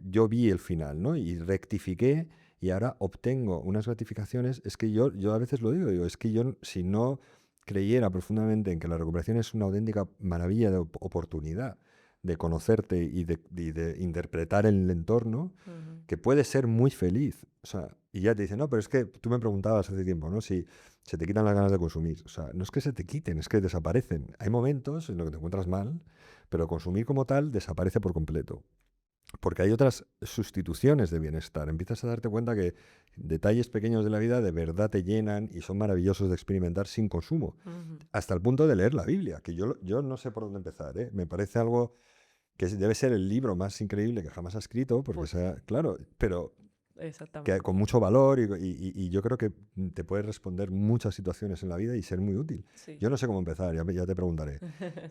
S1: yo vi el final, ¿no? Y rectifiqué y ahora obtengo unas gratificaciones. Es que yo a veces lo digo, es que yo, si no creyera profundamente en que la recuperación es una auténtica maravilla de oportunidad de conocerte y de interpretar el entorno,
S2: Ujú.
S1: que puedes ser muy feliz. O sea, y ya te dicen, no, pero es que tú me preguntabas hace tiempo, ¿no? Si se te quitan las ganas de consumir. O sea, no es que se te quiten, es que desaparecen. Hay momentos en los que te encuentras mal, pero consumir como tal desaparece por completo. Porque hay otras sustituciones de bienestar. Empiezas a darte cuenta que detalles pequeños de la vida de verdad te llenan y son maravillosos de experimentar sin consumo.
S2: Ujú.
S1: Hasta el punto de leer la Biblia, que yo no sé por dónde empezar, ¿eh? Me parece algo que debe ser el libro más increíble que jamás ha escrito, porque
S2: Pues
S1: sea, claro, pero que
S2: exactamente.
S1: con mucho valor y yo creo que te puede responder muchas situaciones en la vida y ser muy útil.
S2: Sí.
S1: Yo no sé cómo empezar, ya te preguntaré.
S2: Sí.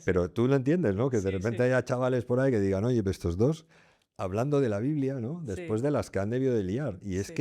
S1: Pero tú lo entiendes, ¿no? Que de
S2: Sí,
S1: repente
S2: sí.
S1: haya chavales por ahí que digan, oye, pues estos dos hablando de la Biblia, ¿no? Después
S2: Sí,
S1: de las que han debido de liar. Y
S2: sí.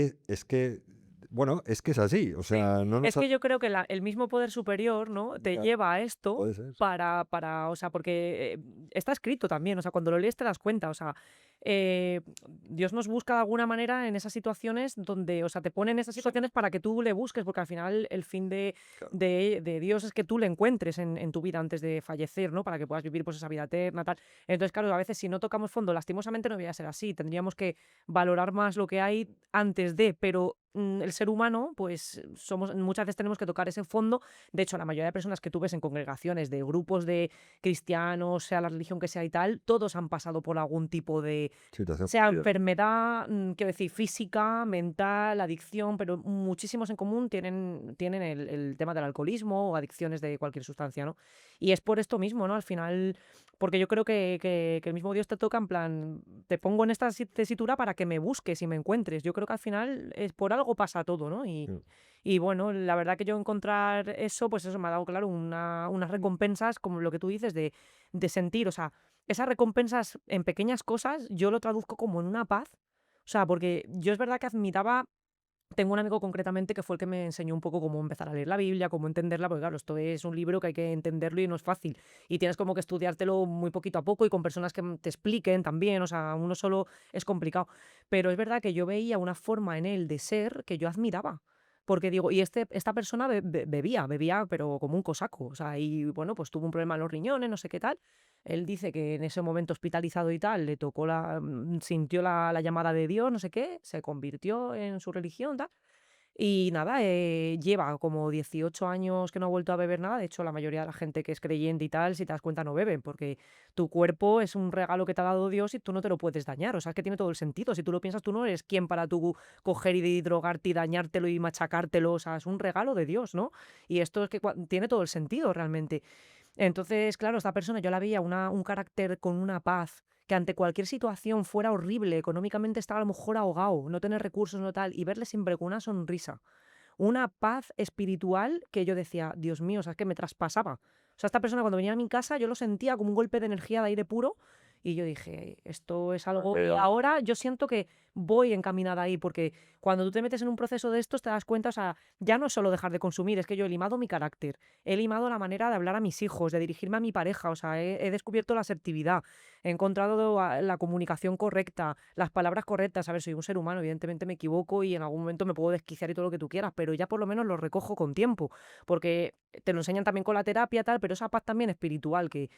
S1: bueno, es que es así. O
S2: Sí,
S1: sea, no
S2: es
S1: nos...
S2: que yo creo que el mismo poder superior, ¿no? Te
S1: Ya,
S2: lleva a esto
S1: puede ser.
S2: o sea, porque está escrito también, o sea, cuando lo lees te das cuenta, o sea, eh, Dios nos busca de alguna manera en esas situaciones donde, o sea, te pone en esas situaciones para que tú le busques, porque al final el fin
S1: Claro.
S2: de Dios es que tú le encuentres en tu vida antes de fallecer, ¿no? Para que puedas vivir pues esa vida eterna, tal. Entonces, claro, a veces si no tocamos fondo, lastimosamente no debería ser así, tendríamos que valorar más lo que hay antes de, pero el ser humano, pues somos muchas veces tenemos que tocar ese fondo. De hecho, la mayoría de personas que tú ves en congregaciones de grupos de cristianos, sea la religión que sea y tal, todos han pasado por algún tipo de,
S1: Situación
S2: sea
S1: parecida.
S2: enfermedad, quiero decir, física, mental, adicción, pero muchísimos en común tienen el tema del alcoholismo o adicciones de cualquier sustancia, ¿no? Y es por esto mismo, ¿no? Al final, porque yo creo que el mismo Dios te toca en plan, te pongo en esta tesitura para que me busques y me encuentres. Yo creo que al final es por algo pasa todo, ¿no?
S1: Mm.
S2: Y bueno, la verdad que yo encontrar eso, pues eso me ha dado, claro, unas recompensas, como lo que tú dices, de sentir, o sea, esas recompensas en pequeñas cosas, yo lo traduzco como en una paz. O sea, porque yo es verdad que admiraba, tengo un amigo concretamente que fue el que me enseñó un poco cómo empezar a leer la Biblia, cómo entenderla, porque claro, esto es un libro que hay que entenderlo y no es fácil. Y tienes como que estudiártelo muy poquito a poco y con personas que te expliquen también, o sea, uno solo es complicado. Pero es verdad que yo veía una forma en él de ser que yo admiraba. Porque digo, y esta persona bebía, pero como un cosaco. O sea, y bueno, pues tuvo un problema en los riñones, no sé qué tal. Él dice que en ese momento hospitalizado y tal, le tocó sintió la llamada de Dios, no sé qué, se convirtió en su religión, tal. Y nada, lleva como 18 años que no ha vuelto a beber nada. De hecho, la mayoría de la gente que es creyente y tal, si te das cuenta, no beben, porque tu cuerpo es un regalo que te ha dado Dios y tú no te lo puedes dañar. O sea, es que tiene todo el sentido. Si tú lo piensas, tú no eres quien para tú coger y drogarte y dañártelo y machacártelo. O sea, es un regalo de Dios, ¿no? Y esto es que tiene todo el sentido realmente. Entonces, claro, esta persona yo la veía un carácter con una paz que ante cualquier situación fuera horrible, económicamente estaba a lo mejor ahogado, no tener recursos, no tal, y verle siempre con una sonrisa, una paz espiritual que yo decía, Dios mío, o sea, es que me traspasaba. O sea, esta persona cuando venía a mi casa yo lo sentía como un golpe de energía de aire puro y yo dije, esto es algo... Y ahora yo siento que voy encaminada ahí porque cuando tú te metes en un proceso de estos te das cuenta, o sea, ya no es solo dejar de consumir, es que yo he limado mi carácter, he limado la manera de hablar a mis hijos, de dirigirme a mi pareja, o sea, he descubierto la asertividad, he encontrado la comunicación correcta, las palabras correctas. A ver, soy un ser humano, evidentemente me equivoco y en algún momento me puedo desquiciar y todo lo que tú quieras, pero ya por lo menos lo recojo con tiempo, porque te lo enseñan también con la terapia, tal, pero esa paz también espiritual que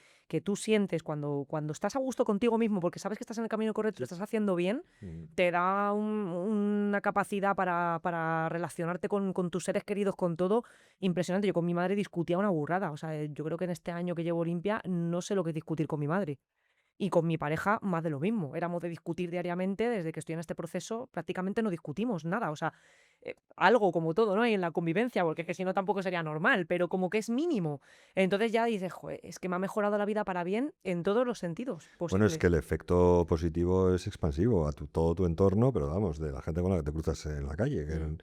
S2: tú sientes cuando estás a gusto contigo mismo, porque sabes que estás en el camino correcto, lo
S1: Sí.
S2: estás haciendo bien,
S1: Mm.
S2: te da una capacidad para relacionarte con tus seres queridos, con todo, impresionante. Yo con mi madre discutía una burrada, o sea, yo creo que en este año que llevo limpia no sé lo que es discutir con mi madre. Y con mi pareja más de lo mismo. Éramos de discutir diariamente, desde que estoy en este proceso prácticamente no discutimos nada. O sea, algo como todo, ¿no? Y en la convivencia, porque es que si no tampoco sería normal, pero como que es mínimo. Entonces ya dices, joder, es que me ha mejorado la vida para bien en todos los sentidos
S1: Bueno, es que
S2: posibles.
S1: el efecto positivo es expansivo a todo tu entorno, pero vamos, de la gente con la que te cruzas en la calle, que
S2: Mm,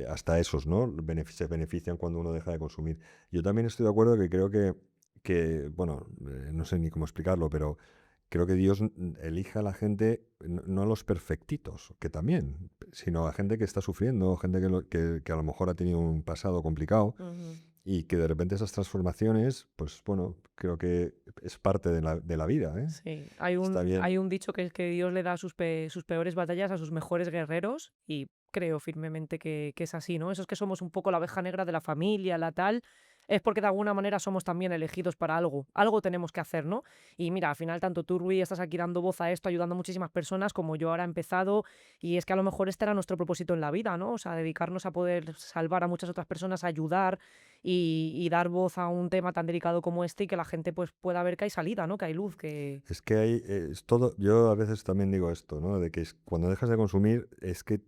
S1: hasta esos, ¿no? Se benefician cuando uno deja de consumir. Yo también estoy de acuerdo que creo que bueno, no sé ni cómo explicarlo, pero creo que Dios elige a la gente, no a los perfectitos, que también, sino a gente que está sufriendo, gente que a lo mejor ha tenido un pasado complicado.
S2: ujú.
S1: y que de repente esas transformaciones, pues bueno, creo que es parte de la vida, ¿eh?
S2: Sí, hay
S1: Está
S2: un,
S1: bien.
S2: hay un dicho que es que Dios le da sus peores batallas a sus mejores guerreros y creo firmemente que es así, ¿no? Eso es que somos un poco la oveja negra de la familia, la tal, es porque de alguna manera somos también elegidos para algo. Algo tenemos que hacer, ¿no? Y mira, al final tanto tú, Rui, estás aquí dando voz a esto, ayudando a muchísimas personas, como yo ahora he empezado, y es que a lo mejor este era nuestro propósito en la vida, ¿no? O sea, dedicarnos a poder salvar a muchas otras personas, ayudar y dar voz a un tema tan delicado como este y que la gente pues pueda ver que hay salida, ¿no? Que hay luz, que...
S1: Es que hay, es todo, yo a veces también digo esto, ¿no? De que cuando dejas de consumir es que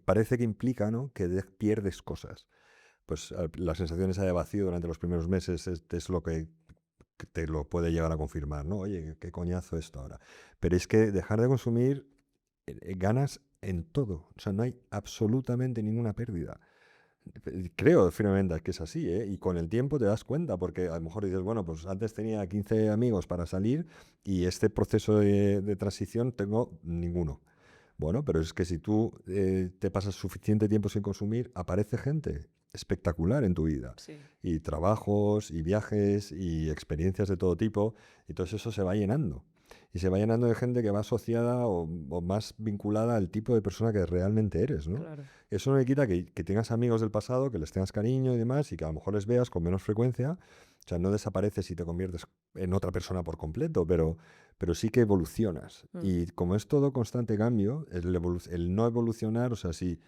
S1: parece que implica, ¿no? Que pierdes cosas. Pues la sensación esa de vacío durante los primeros meses es lo que te lo puede llegar a confirmar, ¿no? Oye, qué coñazo esto ahora. Pero es que dejar de consumir ganas en todo. O sea, no hay absolutamente ninguna pérdida. Creo firmemente que es así, ¿eh? Y con el tiempo te das cuenta, porque a lo mejor dices, bueno, pues antes tenía 15 amigos para salir y este proceso de transición tengo ninguno. Bueno, pero es que si tú te pasas suficiente tiempo sin consumir, aparece gente espectacular en tu vida.
S2: Sí.
S1: Y trabajos, y viajes, y experiencias de todo tipo. Y todo eso se va llenando. Y se va llenando de gente que va asociada o más vinculada al tipo de persona que realmente eres, ¿no?
S2: Claro.
S1: Eso no le quita que tengas amigos del pasado, que les tengas cariño y demás, y que a lo mejor les veas con menos frecuencia. O sea, no desapareces y te conviertes en otra persona por completo, pero sí que evolucionas.
S2: Mm.
S1: Y como es todo constante cambio, el no evolucionar, o sea, si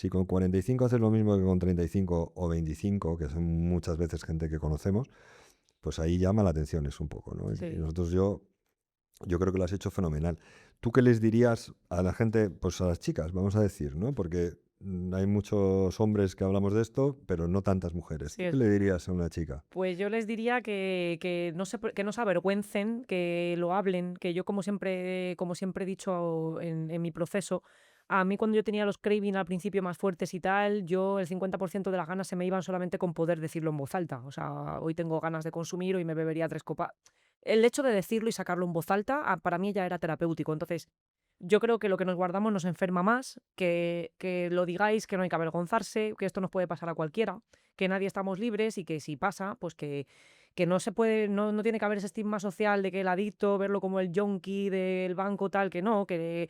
S1: con 45 haces lo mismo que con 35 o 25, que son muchas veces gente que conocemos, pues ahí llama la atención es un poco, ¿no? Y
S2: Sí.
S1: nosotros yo creo que lo has hecho fenomenal. ¿Tú qué les dirías a la gente, pues a las chicas, vamos a decir, ¿no? Porque hay muchos hombres que hablamos de esto, pero no tantas mujeres.
S2: Sí,
S1: ¿Tú qué le dirías a una chica?
S2: pues yo les diría que no se avergüencen, que lo hablen, que yo como siempre he dicho en mi proceso, a mí cuando yo tenía los craving al principio más fuertes y tal, yo el 50% de las ganas se me iban solamente con poder decirlo en voz alta. O sea, hoy tengo ganas de consumir, hoy me bebería 3 copas. El hecho de decirlo y sacarlo en voz alta, para mí ya era terapéutico. Entonces, yo creo que lo que nos guardamos nos enferma más, que lo digáis, que no hay que avergonzarse, que esto nos puede pasar a cualquiera, que nadie estamos libres y que si pasa, pues que no se puede, no tiene que haber ese estigma social de que el adicto, verlo como el yonki del banco tal, que no, que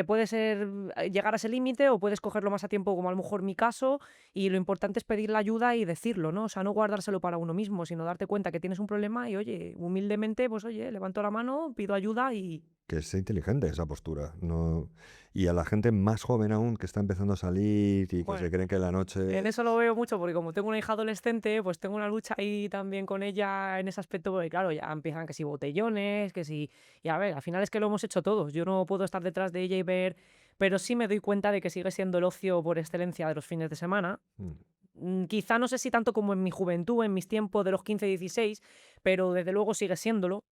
S2: puede ser llegar a ese límite o puedes cogerlo más a tiempo, como a lo mejor mi caso, y lo importante es pedir la ayuda y decirlo, ¿no? O sea, no guardárselo para uno mismo, sino darte cuenta que tienes un problema y, oye, humildemente, pues oye, levanto la mano, pido ayuda y...
S1: Que es inteligente esa postura. No... Y a la gente más joven aún que está empezando a salir y que
S2: Bueno,
S1: se creen que la
S2: en
S1: noche...
S2: eso lo veo mucho porque como tengo una hija adolescente, pues tengo una lucha ahí también con ella en ese aspecto, porque claro, ya empiezan que si botellones, que si... Y a ver, al final es que lo hemos hecho todos. Yo no puedo estar detrás de ella y ver, pero sí me doy cuenta de que sigue siendo el ocio por excelencia de los fines de semana.
S1: Mm.
S2: Quizá no sé si tanto como en mi juventud, en mis tiempos de los 15 16, pero desde luego sigue siéndolo.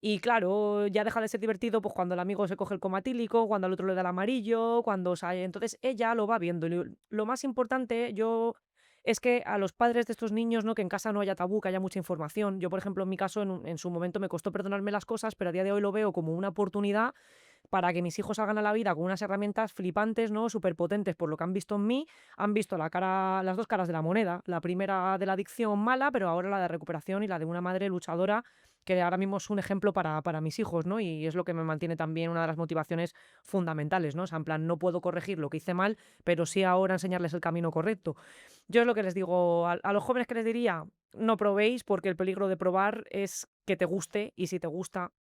S2: Y claro, ya deja de ser divertido pues cuando el amigo se coge el comatílico, cuando al otro le da el amarillo, cuando sale. Entonces ella lo va viendo. Y lo más importante, yo, es que a los padres de estos niños, ¿no? Que en casa no haya tabú, que haya mucha información. Yo, por ejemplo, en mi caso, en su momento me costó perdonarme las cosas, pero a día de hoy lo veo como una oportunidad para que mis hijos salgan a la vida con unas herramientas flipantes, ¿no? Súper potentes por lo que han visto en mí, han visto las dos caras de la moneda. La primera de la adicción mala, pero ahora la de recuperación y la de una madre luchadora que ahora mismo es un ejemplo para mis hijos, ¿no? Y es lo que me mantiene también una de las motivaciones fundamentales, ¿no? O sea, en plan, no puedo corregir lo que hice mal, pero sí ahora enseñarles el camino correcto. Yo es lo que les digo a los jóvenes que les diría, no probéis porque el peligro de probar es que te guste y si te gusta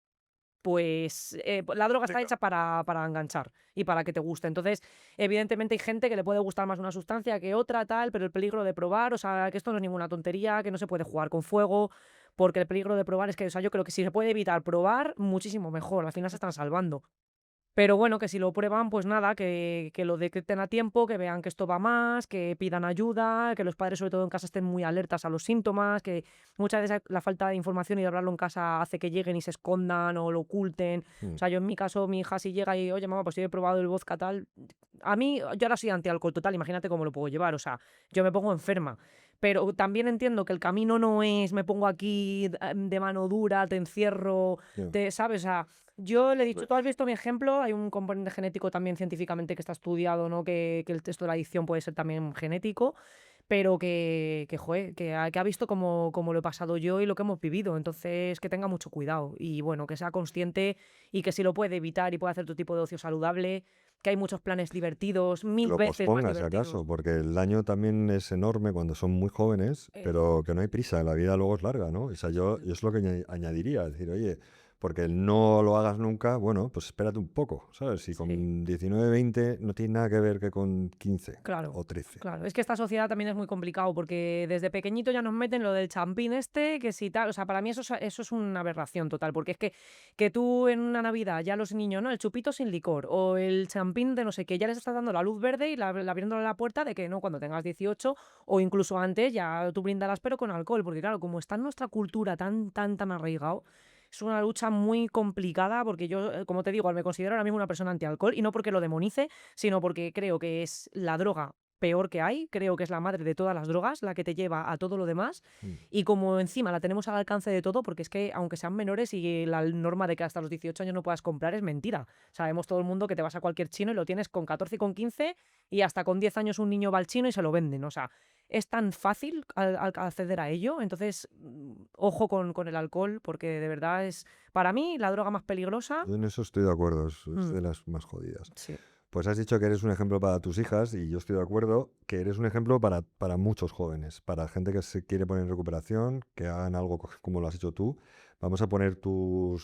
S2: pues la droga está hecha para enganchar y para que te guste. Entonces, evidentemente hay gente que le puede gustar más una sustancia que otra, tal, pero el peligro de probar, o sea, que esto no es ninguna tontería, que no se puede jugar con fuego, porque el peligro de probar es que, o sea, yo creo que si se puede evitar probar, muchísimo mejor, al final se están salvando. Pero bueno, que si lo prueban, pues nada, que lo detecten a tiempo, que vean que esto va más, que pidan ayuda, que los padres, sobre todo en casa, estén muy alertas a los síntomas, que muchas veces la falta de información y de hablarlo en casa hace que lleguen y se escondan o lo oculten. O
S1: Mm.
S2: sea, yo en mi caso, mi hija si llega y, oye, mamá, pues yo he probado el vodka tal. A mí, yo ahora soy anti-alcohol total, imagínate cómo lo puedo llevar. O sea, yo me pongo enferma. Pero también entiendo que el camino no es me pongo aquí de mano dura, te encierro,
S1: Yeah.
S2: ¿sabes? O sea, yo le he dicho, tú has visto mi ejemplo, hay un componente genético también científicamente que está estudiado, ¿no? Que el texto de la adicción puede ser también genético, pero joder, que ha visto cómo lo he pasado yo y lo que hemos vivido. Entonces, que tenga mucho cuidado y bueno, que sea consciente y que si lo puede evitar y puede hacer tu tipo de ocio saludable, que hay muchos planes divertidos,
S1: Que
S2: 1000
S1: lo
S2: veces más
S1: posponga si acaso,
S2: divertidos.
S1: porque el daño también es enorme cuando son muy jóvenes, pero que no hay prisa, la vida luego es larga, ¿no? O sea, yo es lo que añadiría, decir, oye, porque el no lo hagas nunca, bueno, pues espérate un poco, ¿sabes? Si
S2: Sí.
S1: con 19, 20 no tiene nada que ver que con 15
S2: Claro,
S1: o 13.
S2: claro. Es que esta sociedad también es muy complicado porque desde pequeñito ya nos meten lo del champín este, que si tal, o sea, para mí eso es una aberración total, porque es que tú en una Navidad ya los niños, ¿no? El chupito sin licor o el champín de no sé qué, ya les estás dando la luz verde y abriéndole la puerta de que no, cuando tengas 18 o incluso antes ya tú brindarás pero con alcohol, porque claro, como está en nuestra cultura tan arraigado, es una lucha muy complicada porque yo, como te digo, me considero ahora mismo una persona anti-alcohol y no porque lo demonice, sino porque creo que es la droga peor que hay, creo que es la madre de todas las drogas, la que te lleva a todo lo demás,
S1: Mm.
S2: y como encima la tenemos al alcance de todo, porque es que aunque sean menores y la norma de que hasta los 18 años no puedas comprar es mentira. Sabemos todo el mundo que te vas a cualquier chino y lo tienes con 14 y con 15 y hasta con 10 años un niño va al chino y se lo venden. O sea, es tan fácil acceder a ello, entonces ojo con el alcohol, porque de verdad es, para mí, la droga más peligrosa.
S1: Yo en eso estoy de acuerdo, es
S2: mm,
S1: de las más jodidas.
S2: sí.
S1: Pues has dicho que eres un ejemplo para tus hijas y yo estoy de acuerdo que eres un ejemplo para muchos jóvenes, para gente que se quiere poner en recuperación, que hagan algo como lo has hecho tú. Vamos a poner tu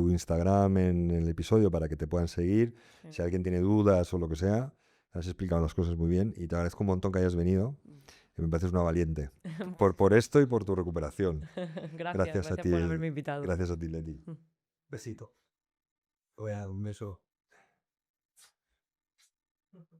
S1: Instagram en el episodio para que te puedan seguir.
S2: Sí.
S1: Si alguien tiene dudas o lo que sea, has explicado las cosas muy bien y te agradezco un montón que hayas venido y me pareces una valiente. Por esto y por tu recuperación.
S2: Gracias,
S1: Gracias a
S2: gracias
S1: ti,
S2: por haberme invitado.
S1: gracias a ti, Leti.
S3: Besito. Te voy a dar un beso.